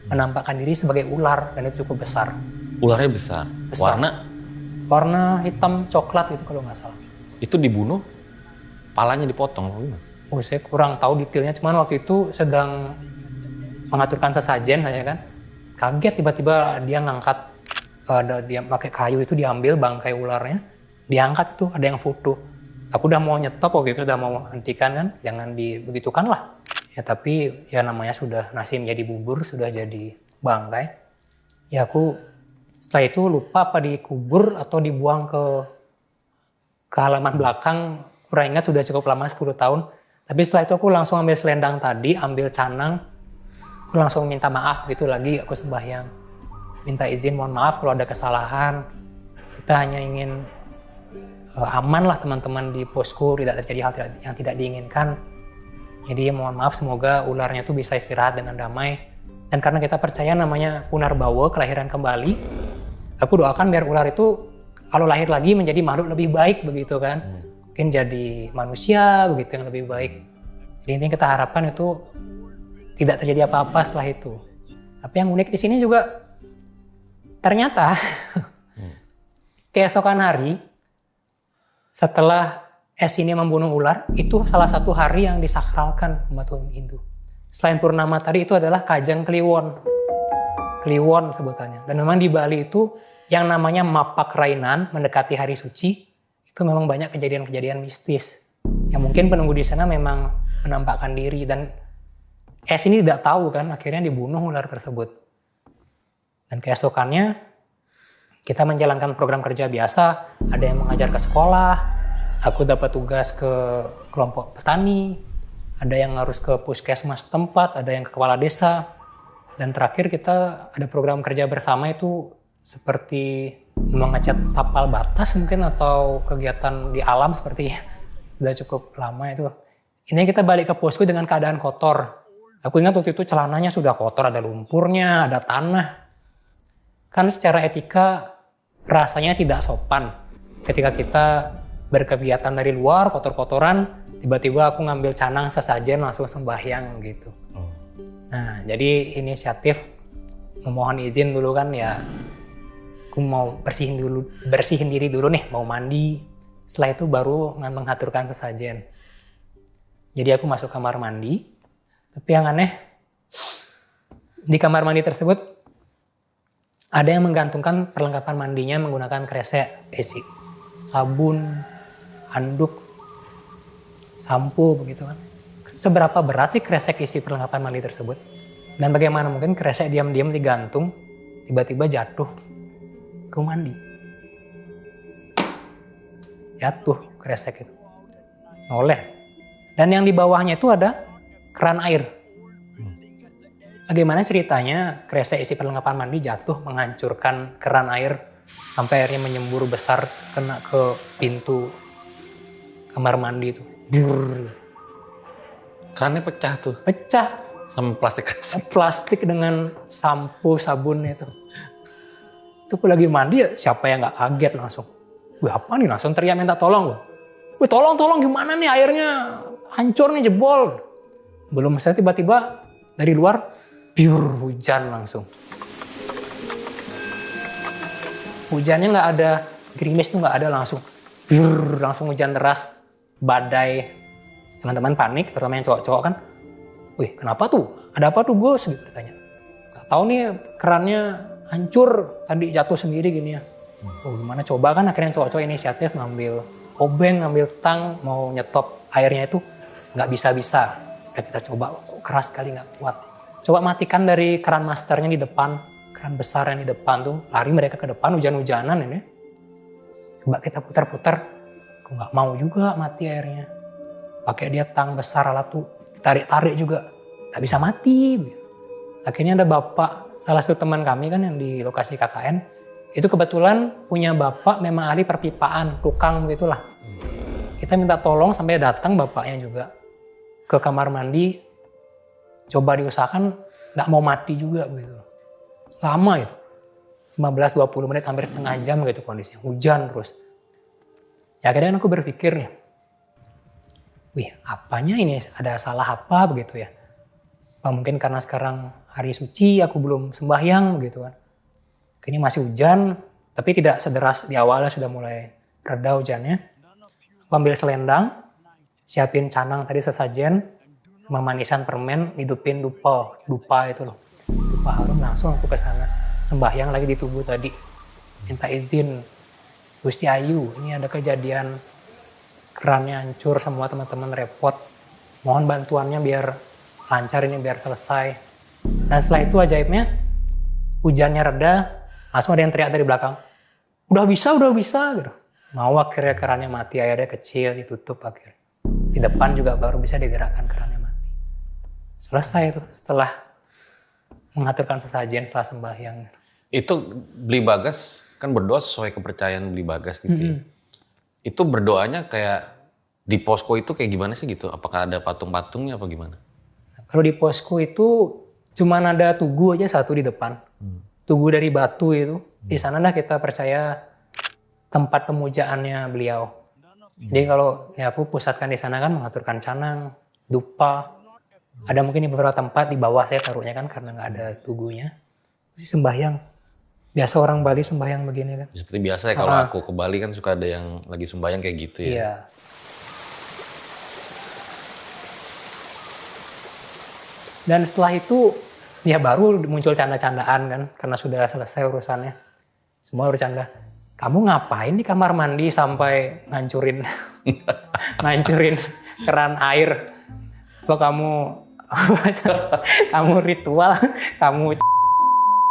Menampakkan diri sebagai ular dan itu cukup besar. Ularnya besar. Warna hitam coklat itu kalau nggak salah. Itu dibunuh, palanya dipotong. Oh, saya kurang tahu detailnya, cuman waktu itu sedang mengaturkan sesajen saya kan. Kaget tiba-tiba dia ngangkat, dia pakai kayu itu diambil bangkai ularnya, diangkat tuh ada yang foto. Aku udah mau nyetop waktu itu, udah mau hentikan kan, jangan dibegitukan lah. Ya tapi ya namanya sudah nasi menjadi bubur, sudah jadi bangkai. Ya aku setelah itu lupa apa dikubur atau dibuang ke halaman belakang. Kurang ingat, sudah cukup lama 10 tahun. Tapi setelah itu aku langsung ambil selendang tadi, ambil canang. Aku langsung minta maaf gitu lagi, aku sembahyang. Minta izin, mohon maaf kalau ada kesalahan. Kita hanya ingin aman lah teman-teman di posko, tidak terjadi hal yang tidak diinginkan. Jadi mohon maaf, semoga ularnya itu bisa istirahat dengan damai. Dan karena kita percaya namanya Punarbawa, kelahiran kembali, aku doakan biar ular itu kalau lahir lagi menjadi makhluk lebih baik begitu kan. Mungkin jadi manusia begitu yang lebih baik. Jadi intinya kita harapkan itu tidak terjadi apa-apa setelah itu. Tapi yang unik di sini juga ternyata keesokan hari setelah S ini membunuh ular, itu salah satu hari yang disakralkan umat Hindu. Selain Purnama tadi, itu adalah Kajang Kliwon. Kliwon sebutannya. Dan memang di Bali itu yang namanya Mapak Rainan, mendekati hari suci, itu memang banyak kejadian-kejadian mistis. Yang mungkin penunggu di sana memang menampakkan diri. Dan S ini tidak tahu kan, akhirnya dibunuh ular tersebut. Dan keesokannya, kita menjalankan program kerja biasa, ada yang mengajar ke sekolah, aku dapat tugas ke kelompok petani, ada yang harus ke puskesmas tempat, ada yang ke kepala desa. Dan terakhir kita ada program kerja bersama itu seperti mengecat tapal batas mungkin atau kegiatan di alam seperti sudah cukup lama itu. Ini kita balik ke posko dengan keadaan kotor. Aku ingat waktu itu celananya sudah kotor, ada lumpurnya, ada tanah. Kan secara etika rasanya tidak sopan ketika kita berkegiatan dari luar, kotor-kotoran, tiba-tiba aku ngambil canang sesajen langsung sembahyang gitu. Nah, jadi inisiatif memohon izin dulu kan ya, aku mau bersihin diri dulu nih, mau mandi. Setelah itu baru mengaturkan sesajen. Jadi aku masuk kamar mandi, tapi yang aneh, di kamar mandi tersebut ada yang menggantungkan perlengkapan mandinya menggunakan kresek isi sabun, handuk, sampo begitu kan. Seberapa berat sih kresek isi perlengkapan mandi tersebut? Dan bagaimana mungkin kresek diam-diam digantung, tiba-tiba jatuh ke mandi. Jatuh kresek itu. Noleh. Dan yang di bawahnya itu ada keran air. Bagaimana ceritanya kresek isi perlengkapan mandi jatuh menghancurkan keran air sampai airnya menyembur besar kena ke pintu kamar mandi itu. Kerannya pecah tuh. Pecah. Sama plastik. Plastik dengan sampo, sabun itu. Itu aku lagi mandi ya, siapa yang gak kaget langsung. Wih apa nih, langsung teriak minta tolong. Wih tolong gimana nih airnya hancur nih, jebol. Belum selesai tiba-tiba dari luar biur hujan langsung. Hujannya nggak ada, gerimis tuh nggak ada, langsung biur, langsung hujan deras, badai. Teman-teman panik, terutama yang cowok-cowok kan. Wih kenapa tuh? Ada apa tuh bos? Gitu ditanya. Gak tahu nih kerannya hancur, tadi jatuh sendiri gini ya. Oh gimana coba kan akhirnya cowok-cowok inisiatif ngambil obeng, ngambil tang, mau nyetop airnya itu nggak bisa-bisa. Kita coba, kok keras sekali nggak kuat. Coba matikan dari keran masternya di depan, keran besar yang di depan tuh, lari mereka ke depan hujan-hujanan ini. Coba kita putar-putar, kok nggak mau juga mati airnya. Pakai dia tang besar alat tuh, tarik-tarik juga, nggak bisa mati. Akhirnya ada bapak, salah satu teman kami kan yang di lokasi KKN, itu kebetulan punya bapak memang ahli perpipaan, tukang begitulah. Kita minta tolong sampai datang bapaknya juga ke kamar mandi, coba diusahakan nggak mau mati juga begitu. Lama itu, 15-20 menit, hampir setengah jam gitu kondisinya, hujan terus. Ya akhirnya aku berpikir nih, wih apanya ini, ada salah apa begitu ya. Apa mungkin karena sekarang hari suci, aku belum sembahyang begitu kan. Ini masih hujan, tapi tidak sederas di awalnya, sudah mulai reda hujannya. Aku ambil selendang, siapin canang tadi sesajen, memanisan permen, hidupin dupa itu loh. Dupa harum, langsung aku ke sana. Sembahyang lagi di tubuh tadi. Minta izin, Gusti Ayu, ini ada kejadian kerannya hancur, semua teman-teman repot. Mohon bantuannya biar lancar ini, biar selesai. Dan setelah itu ajaibnya, hujannya reda, langsung ada yang teriak dari belakang, udah bisa gitu. Mau akhirnya kerannya mati, airnya kecil, ditutup akhirnya. Di depan juga baru bisa digerakkan kerannya mati. Selesai itu setelah mengaturkan sesajen setelah sembahyang. Itu Beli Bagas kan berdoa sesuai kepercayaan Beli Bagas gitu ya. Itu berdoanya kayak di posko itu kayak gimana sih gitu? Apakah ada patung-patungnya apa gimana? Kalau di posko itu cuman ada tugu aja satu di depan. Tugu dari batu itu. Di sana lah kita percaya tempat pemujaannya beliau. Jadi kalau ya aku pusatkan di sana kan mengaturkan canang, dupa. Ada mungkin di beberapa tempat di bawah saya taruhnya kan karena nggak ada tugunya. Terus sembahyang. Biasa orang Bali sembahyang begini kan. Seperti biasa ya kalau aku ke Bali kan suka ada yang lagi sembahyang kayak gitu ya. Iya. Dan setelah itu ya baru muncul canda-candaan kan karena sudah selesai urusannya. Semua bercanda. Kamu ngapain di kamar mandi sampai ngancurin keran air? Apa kamu ritual, kamu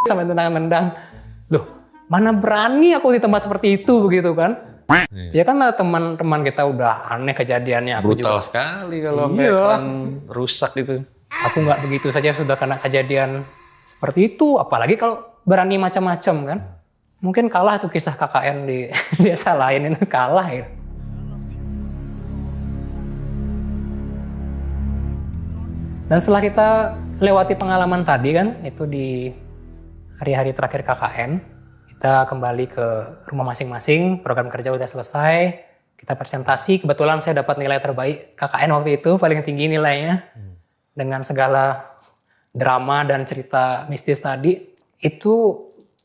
sampai tendang-tendang. Loh, mana berani aku di tempat seperti itu begitu kan? Ya kan teman-teman kita udah aneh kejadiannya. Aku brutal juga sekali kalau keran rusak itu. Aku nggak begitu saja sudah kena kejadian seperti itu, apalagi kalau berani macam-macam kan. Mungkin kalah tuh kisah KKN di desa lain itu kalah ya. Dan setelah kita lewati pengalaman tadi kan, itu di hari-hari terakhir KKN, kita kembali ke rumah masing-masing, program kerja udah selesai, kita presentasi, kebetulan saya dapat nilai terbaik KKN waktu itu, paling tinggi nilainya. Dengan segala drama dan cerita mistis tadi, itu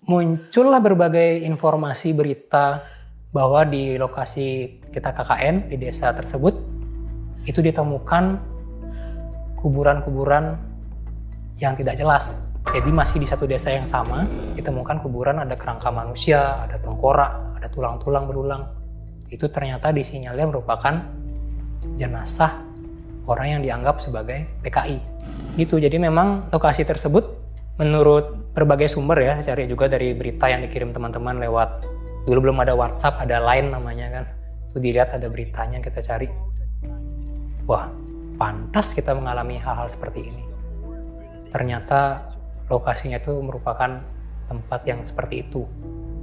muncullah berbagai informasi berita bahwa di lokasi kita KKN, di desa tersebut, itu ditemukan kuburan-kuburan yang tidak jelas. Jadi masih di satu desa yang sama, ditemukan kuburan ada kerangka manusia, ada tengkorak, ada tulang-tulang berulang. Itu ternyata disinyalir merupakan jenazah orang yang dianggap sebagai PKI. Gitu, jadi memang lokasi tersebut menurut berbagai sumber ya, cari juga dari berita yang dikirim teman-teman lewat, dulu belum ada WhatsApp, ada Line namanya kan. Itu dilihat ada beritanya, kita cari. Wah, pantas kita mengalami hal-hal seperti ini. Ternyata lokasinya itu merupakan tempat yang seperti itu.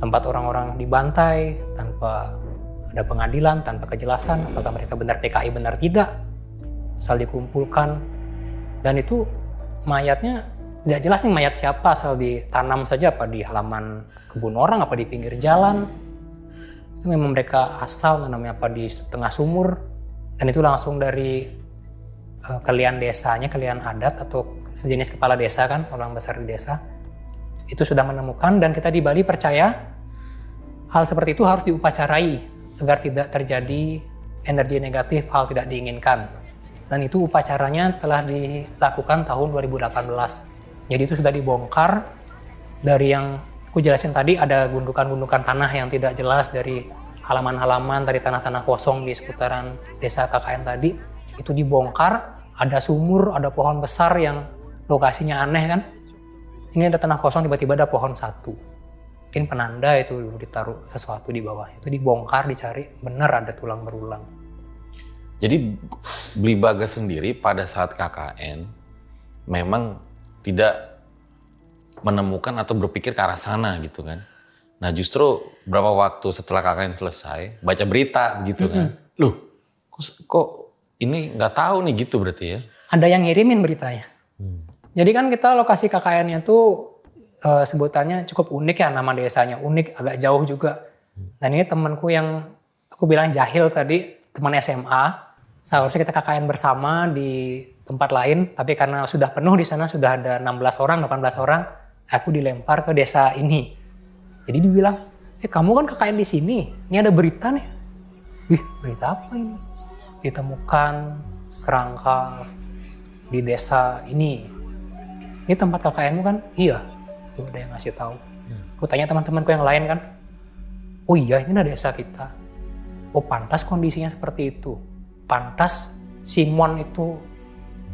Tempat orang-orang dibantai tanpa ada pengadilan, tanpa kejelasan apakah mereka benar PKI benar tidak. Asal dikumpulkan, dan itu mayatnya tidak jelas nih mayat siapa, asal ditanam saja apa di halaman kebun orang, apa di pinggir jalan. Itu memang mereka asal namanya apa di tengah sumur, dan itu langsung dari kalian desanya, kalian adat atau sejenis kepala desa kan, orang besar di desa. Itu sudah menemukan, dan kita di Bali percaya hal seperti itu harus diupacarai agar tidak terjadi energi negatif, hal tidak diinginkan. Dan itu upacaranya telah dilakukan tahun 2018. Jadi itu sudah dibongkar dari yang aku jelasin tadi ada gundukan-gundukan tanah yang tidak jelas dari halaman-halaman, dari tanah-tanah kosong di seputaran desa KKN tadi. Itu dibongkar, ada sumur, ada pohon besar yang lokasinya aneh kan. Ini ada tanah kosong, tiba-tiba ada pohon satu. Mungkin penanda itu dulu ditaruh sesuatu di bawah. Itu dibongkar, dicari, benar ada tulang berulang. Jadi Bli Bagas sendiri pada saat KKN memang tidak menemukan atau berpikir ke arah sana gitu kan. Nah justru beberapa waktu setelah KKN selesai, baca berita gitu kan. Loh, kok ini nggak tahu nih gitu berarti ya? Ada yang ngirimin beritanya. Jadi kan kita lokasi KKN-nya tuh sebutannya cukup unik ya, nama desanya unik, agak jauh juga. Dan ini temanku yang aku bilang jahil tadi, teman SMA, seharusnya kita KKN bersama di tempat lain, tapi karena sudah penuh di sana, sudah ada 16 orang, 18 orang, aku dilempar ke desa ini. Jadi dibilang, kamu kan KKN di sini, ini ada berita nih. Wih, berita apa ini? Ditemukan kerangka di desa ini. Ini tempat KKN-mu kan? Iya. Tuh ada yang ngasih tahu. Aku tanya teman-temanku yang lain kan. Oh iya, ini ada desa kita. Oh pantas kondisinya seperti itu. Pantas Simon itu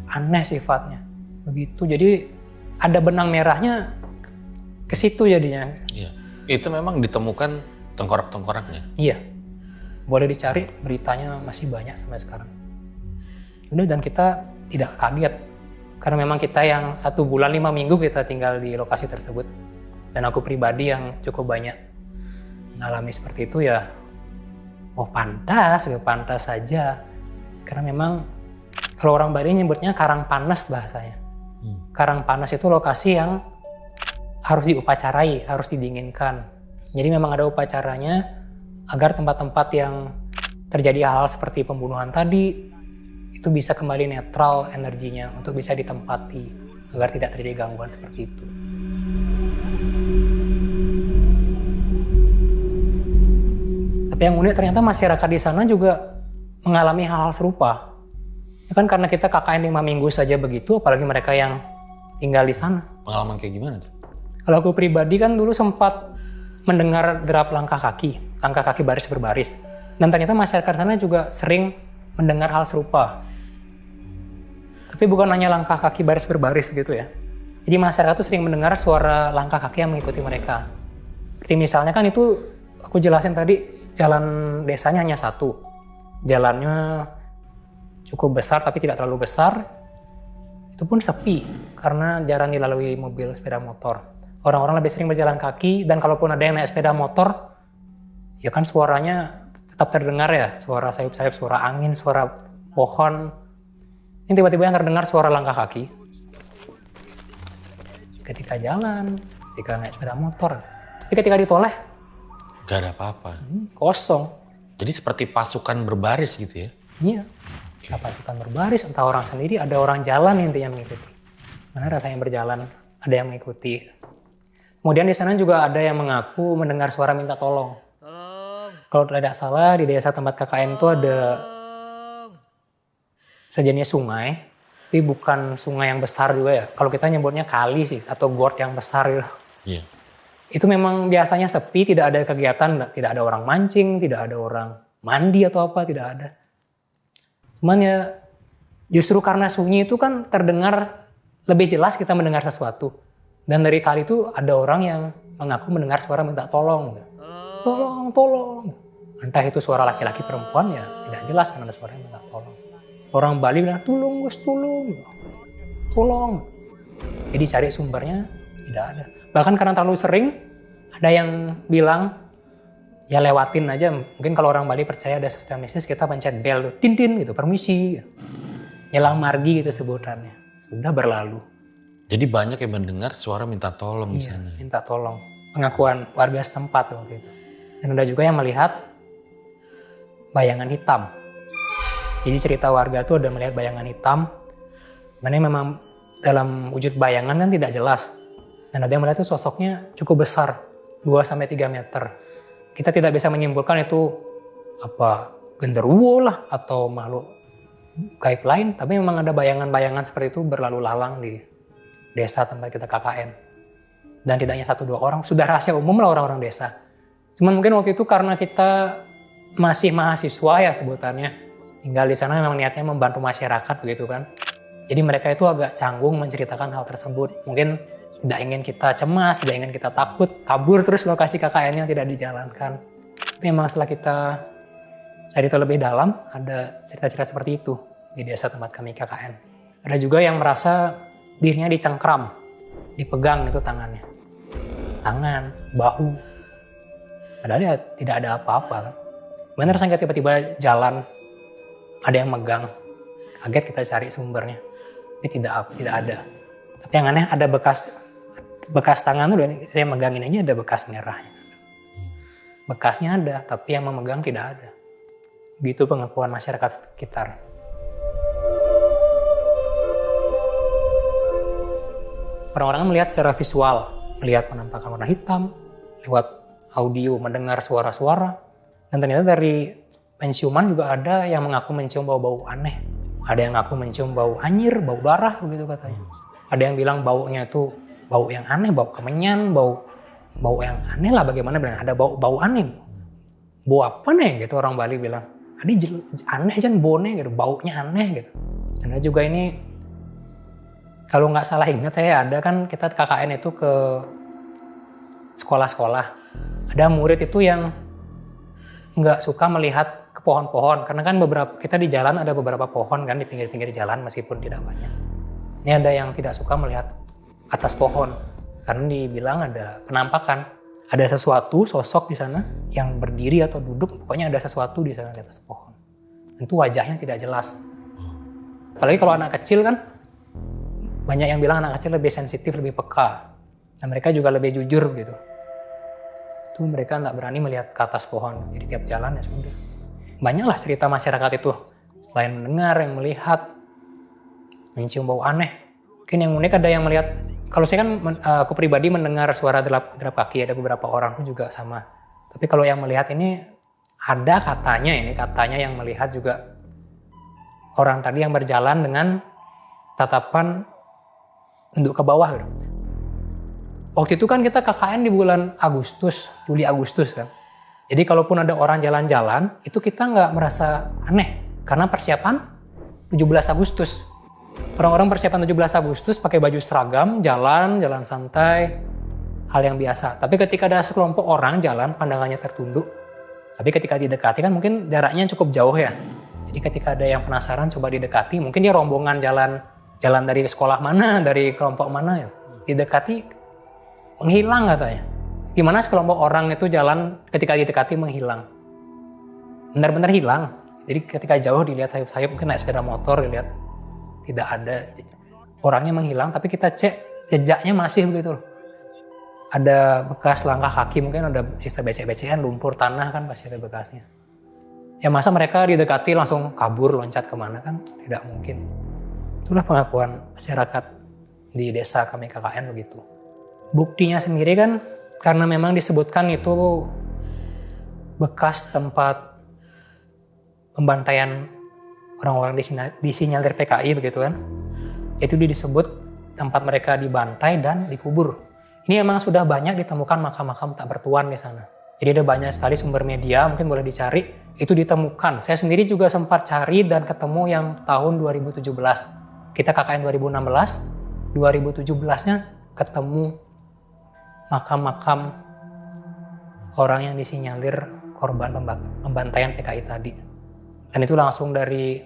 aneh sifatnya. Begitu. Jadi ada benang merahnya ke situ jadinya. Iya. Itu memang ditemukan tengkorak-tengkoraknya. Iya. Boleh dicari, beritanya masih banyak sampai sekarang. Udah, dan kita tidak kaget. Karena memang kita yang 1 bulan 5 minggu kita tinggal di lokasi tersebut. Dan aku pribadi yang cukup banyak mengalami seperti itu ya. Oh pantas, ya pantas saja. Karena memang kalau orang Bali nyebutnya karang panas bahasanya. Karang panas itu lokasi yang harus diupacarai, harus didinginkan. Jadi memang ada upacaranya agar tempat-tempat yang terjadi hal-hal seperti pembunuhan tadi itu bisa kembali netral energinya untuk bisa ditempati agar tidak terjadi gangguan seperti itu. Tapi yang unik ternyata masyarakat di sana juga mengalami hal-hal serupa. Ya kan karena kita KKN 5 minggu saja begitu, apalagi mereka yang tinggal di sana. Pengalaman kayak gimana tuh? Kalau aku pribadi kan dulu sempat mendengar derap langkah kaki baris berbaris. Dan ternyata masyarakat sana juga sering mendengar hal serupa. Tapi bukan hanya langkah kaki baris berbaris begitu ya. Jadi masyarakat tuh sering mendengar suara langkah kaki yang mengikuti mereka. Seperti misalnya kan itu aku jelasin tadi, jalan desanya hanya satu. Jalannya cukup besar tapi tidak terlalu besar. Itu pun sepi karena jarang dilalui mobil sepeda motor. Orang-orang lebih sering berjalan kaki, dan kalaupun ada yang naik sepeda motor, ya kan suaranya tetap terdengar ya. Suara sayup-sayup, suara angin, suara pohon. Ini tiba-tiba yang terdengar suara langkah kaki. Ketika jalan, ketika naik sepeda motor. Tapi ketika ditoleh, Gak ada apa-apa. Kosong. Jadi seperti pasukan berbaris gitu ya? Iya. Okay. Pasukan berbaris, entah orang sendiri, ada orang jalan intinya mengikuti. Mana rasanya berjalan, ada yang mengikuti. Kemudian di sana juga ada yang mengaku mendengar suara minta tolong. Kalau tidak salah, di desa tempat KKN itu ada sejenis sungai, tapi bukan sungai yang besar juga ya. Kalau kita nyebutnya kali sih, atau got yang besar gitu. Iya. Itu memang biasanya sepi, tidak ada kegiatan, tidak ada orang mancing, tidak ada orang mandi atau apa, tidak ada. Cuman ya justru karena sunyi itu kan terdengar lebih jelas kita mendengar sesuatu. Dan dari kali itu ada orang yang mengaku mendengar suara minta tolong. Tolong, tolong. Entah itu suara laki-laki perempuan ya tidak jelas karena ada suara yang minta tolong. Orang Bali bilang, tolong Gus, tolong. Tolong. Jadi cari sumbernya tidak ada. Bahkan karena terlalu sering, ada yang bilang, ya lewatin aja. Mungkin kalau orang Bali percaya ada sesuatu mistis, kita pencet bel, tin-tin gitu, permisi. Nyelang margi gitu sebutannya. Sudah berlalu. Jadi banyak yang mendengar suara minta tolong di sana. Minta tolong. Pengakuan warga setempat waktu itu. Dan ada juga yang melihat bayangan hitam. Jadi cerita warga tuh ada melihat bayangan hitam. Mana memang dalam wujud bayangan kan tidak jelas. Dan ada yang melihat tuh sosoknya cukup besar. 2-3 meter. Kita tidak bisa menyimpulkan itu apa genderuwo lah atau makhluk gaib lain. Tapi memang ada bayangan-bayangan seperti itu berlalu lalang di desa tempat kita KKN. dan tidak hanya 1-2 orang, sudah rahasia umum lah orang-orang desa. Cuman mungkin waktu itu karena kita masih mahasiswa ya sebutannya, tinggal di sana memang niatnya membantu masyarakat begitu kan. Jadi mereka itu agak canggung menceritakan hal tersebut. Mungkin tidak ingin kita cemas, tidak ingin kita takut, kabur terus lokasi KKN-nya tidak dijalankan. Tapi memang setelah kita cari tahu lebih dalam, ada cerita-cerita seperti itu di desa tempat kami KKN. Ada juga yang merasa dirinya dicengkram, dipegang itu tangannya. Tangan, bahu. Padahal ya tidak ada apa-apa kan. Benar saja tiba-tiba jalan, ada yang megang. Kaget kita cari sumbernya. Tapi tidak ada. Tapi yang aneh ada bekas tangan tuh, saya megangin aja ada bekas merahnya. Bekasnya ada, tapi yang memegang tidak ada. Begitu pengakuan masyarakat sekitar. Orang-orang melihat secara visual, melihat penampakan warna hitam, lewat audio mendengar suara-suara, dan ternyata dari penciuman juga ada yang mengaku mencium bau-bau aneh. Ada yang mengaku mencium bau anyir, bau darah, begitu katanya. Ada yang bilang baunya itu bau yang aneh, bau kemenyan, bau yang aneh lah, bagaimana bilang ada bau aneh. Bau apa nih gitu orang Bali bilang. Ini aneh kan bone gitu, baunya aneh gitu. Dan juga ini kalau nggak salah ingat saya ada kan kita KKN itu ke sekolah-sekolah. Ada murid itu yang nggak suka melihat ke pohon-pohon karena kan kita di jalan ada beberapa pohon kan di pinggir-pinggir jalan meskipun tidak banyak. Ini ada yang tidak suka melihat atas pohon karena dibilang ada penampakan, ada sesuatu sosok di sana yang berdiri atau duduk, pokoknya ada sesuatu di sana di atas pohon. Tentu wajahnya tidak jelas. Apalagi kalau anak kecil kan banyak yang bilang anak kecil lebih sensitif, lebih peka. Dan mereka juga lebih jujur gitu. Itu mereka nggak berani melihat ke atas pohon. Jadi tiap jalan ya sudah. Banyaklah cerita masyarakat itu. Selain mendengar, yang melihat, mencium bau aneh. Mungkin yang unik ada yang melihat, kalau saya kan aku pribadi mendengar suara derap kaki, ada beberapa orang pun juga sama. Tapi kalau yang melihat ini, ada katanya yang melihat juga orang tadi yang berjalan dengan tatapan untuk ke bawah gitu. Waktu itu kan kita KKN di bulan Juli-Agustus kan. Jadi kalaupun ada orang jalan-jalan, itu kita nggak merasa aneh. Karena persiapan 17 Agustus. Orang-orang persiapan 17 Agustus pakai baju seragam, jalan santai, hal yang biasa. Tapi ketika ada sekelompok orang jalan, pandangannya tertunduk. Tapi ketika didekati kan mungkin jaraknya cukup jauh ya. Jadi ketika ada yang penasaran coba didekati, mungkin dia rombongan jalan dari sekolah mana, dari kelompok mana ya. Didekati, menghilang katanya. Gimana sekelompok orang itu jalan ketika didekati menghilang. Benar-benar hilang. Jadi ketika jauh dilihat sayap-sayap, mungkin naik sepeda motor dilihat tidak ada. Orangnya menghilang, tapi kita cek jejaknya masih begitu loh. Ada bekas langkah kaki, mungkin ada sisa becek-becekan, lumpur tanah kan pasti ada bekasnya. Ya masa mereka didekati langsung kabur, loncat kemana kan? Tidak mungkin. Itulah pengakuan masyarakat di desa kami KKN begitu. Buktinya sendiri kan karena memang disebutkan itu bekas tempat pembantaian orang-orang disinyalir PKI begitu kan. Itu disebut tempat mereka dibantai dan dikubur. Ini memang sudah banyak ditemukan makam-makam tak bertuan di sana. Jadi ada banyak sekali sumber media, mungkin boleh dicari, itu ditemukan. Saya sendiri juga sempat cari dan ketemu yang tahun 2017. Kita KKN 2016, 2017-nya ketemu makam-makam orang yang disinyalir korban pembantaian PKI tadi. Dan itu langsung dari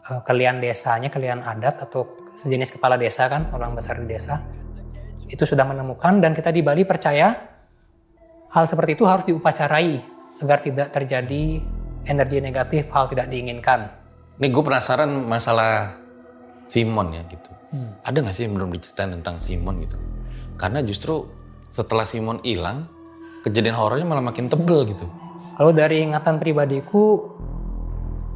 kalian desanya, kalian adat atau sejenis kepala desa kan, orang besar di desa. Itu sudah menemukan dan kita di Bali percaya hal seperti itu harus diupacarai agar tidak terjadi energi negatif, hal tidak diinginkan. Nih gue penasaran masalah Simon ya gitu. Ada nggak sih yang belum diceritain tentang Simon gitu? Karena justru setelah Simon hilang, kejadian horornya malah makin tebel gitu. Kalau dari ingatan pribadiku,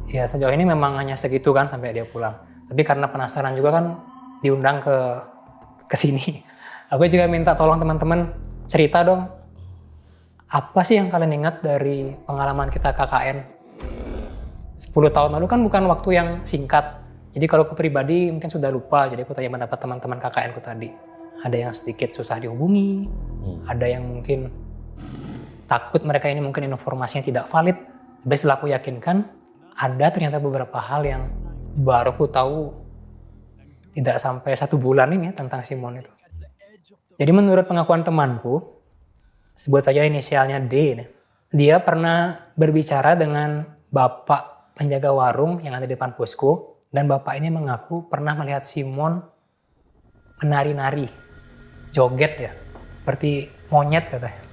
ya sejauh ini memang hanya segitu kan sampai dia pulang. Tapi karena penasaran juga kan diundang ke sini. Aku juga minta tolong teman-teman cerita dong. Apa sih yang kalian ingat dari pengalaman kita KKN? 10 tahun lalu kan bukan waktu yang singkat. Jadi kalau aku pribadi mungkin sudah lupa, jadi aku tanya pendapat teman-teman KKN ku tadi. ada yang sedikit susah dihubungi, ada yang mungkin takut mereka ini mungkin informasinya tidak valid. Tapi setelah aku yakinkan, ada ternyata beberapa hal yang baru aku tahu tidak sampai 1 bulan ini tentang Simon itu. Jadi menurut pengakuan temanku, sebut saja inisialnya D, dia pernah berbicara dengan bapak penjaga warung yang ada di depan posko, dan bapak ini mengaku pernah melihat Simon menari-nari, joget ya, seperti monyet katanya.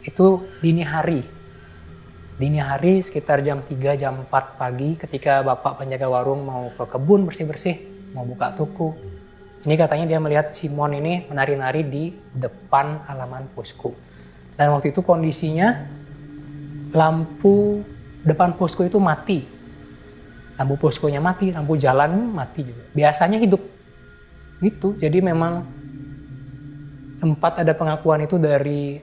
Itu dini hari sekitar jam 3, jam 4 pagi ketika bapak penjaga warung mau ke kebun bersih-bersih, mau buka toko. Ini katanya dia melihat Simon ini menari-nari di depan halaman posko. Dan waktu itu kondisinya lampu depan posko itu mati. Lampu poskonya mati, lampu jalan mati juga. Biasanya hidup. Itu, jadi memang sempat ada pengakuan itu dari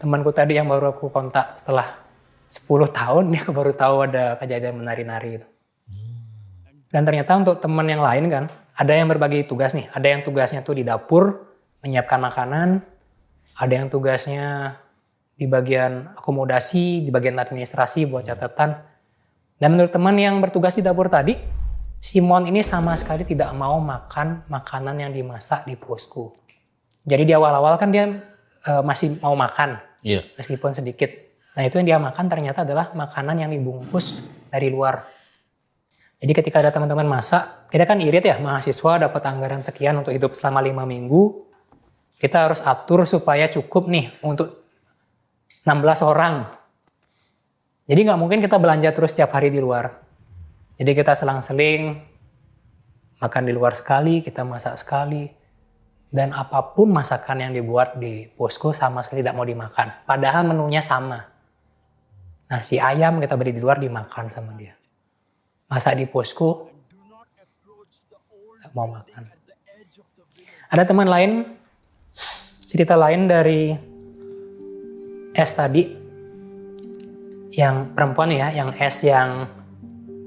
temanku tadi yang baru aku kontak setelah 10 tahun dia baru tahu ada kejadian menari-nari itu. Dan ternyata untuk teman yang lain kan, ada yang berbagi tugas nih. Ada yang tugasnya tuh di dapur, menyiapkan makanan. Ada yang tugasnya di bagian akomodasi, di bagian administrasi buat catatan. Dan menurut teman yang bertugas di dapur tadi, Simon ini sama sekali tidak mau makan makanan yang dimasak di posko. Jadi di awal-awal kan dia masih mau makan, meskipun sedikit. Nah itu yang dia makan ternyata adalah makanan yang dibungkus dari luar. Jadi ketika ada teman-teman masak, kita kan irit ya, mahasiswa dapat anggaran sekian untuk hidup selama 5 minggu. Kita harus atur supaya cukup nih untuk 16 orang. Jadi nggak mungkin kita belanja terus setiap hari di luar. Jadi kita selang-seling, makan di luar sekali, kita masak sekali. Dan apapun masakan yang dibuat di posko sama sekali tidak mau dimakan. Padahal menunya sama. Nasi ayam kita beli di luar dimakan sama dia. Masak di posko, nggak mau makan. Ada teman lain, cerita lain dari S tadi, yang perempuan ya, yang S yang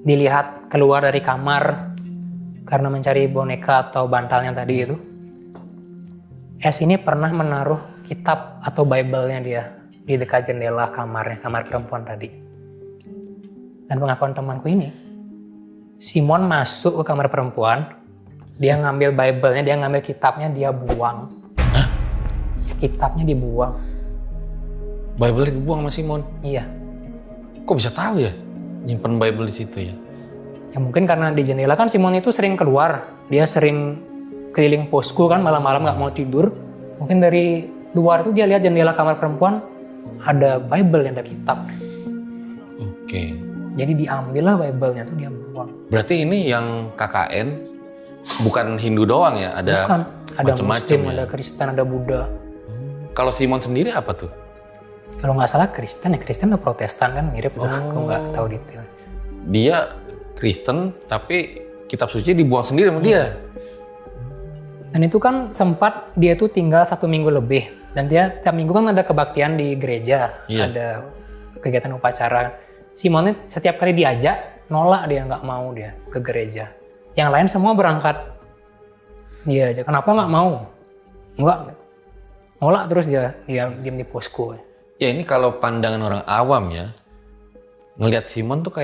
dilihat keluar dari kamar karena mencari boneka atau bantalnya tadi itu. S ini pernah menaruh kitab atau Bible-nya dia di dekat jendela kamarnya, kamar perempuan tadi. Dan pengakuan temanku ini, Simon masuk ke kamar perempuan, dia ngambil Bible-nya, dia ngambil kitabnya, dia buang. Hah? Kitabnya dibuang. Bible dibuang sama Simon? Iya. Kok bisa tahu ya? Nyimpen Bible di situ ya? Ya mungkin karena di jendela kan Simon itu sering keluar. Dia sering keliling posko kan malam-malam nggak mau tidur. Mungkin dari luar itu dia lihat jendela kamar perempuan ada Bible, ada kitab. Oke. Jadi diambillah Bible-nya tuh dia buang. Berarti ini yang KKN bukan Hindu doang ya? Ada bukan. Ada macam-macam Muslim, ya? ada Kristen, ada Buddha. Kalau Simon sendiri apa tuh? Kalau nggak salah Kristen ya, Kristen atau Protestan kan mirip. Aku nggak tahu detail. Dia Kristen tapi kitab suci dibuang sendiri sama dia. Dan itu kan sempat dia tuh tinggal 1 minggu lebih. Dan dia tiap minggu kan ada kebaktian di gereja. Iya. Ada kegiatan upacara. Simon ini setiap kali diajak, nolak dia, nggak mau dia ke gereja. Yang lain semua berangkat. Dia aja, kenapa nggak mau? Nggak. Nolak terus dia diam di posko. Ya ini kalau pandangan orang awam ya, ngelihat Simon tuh kayak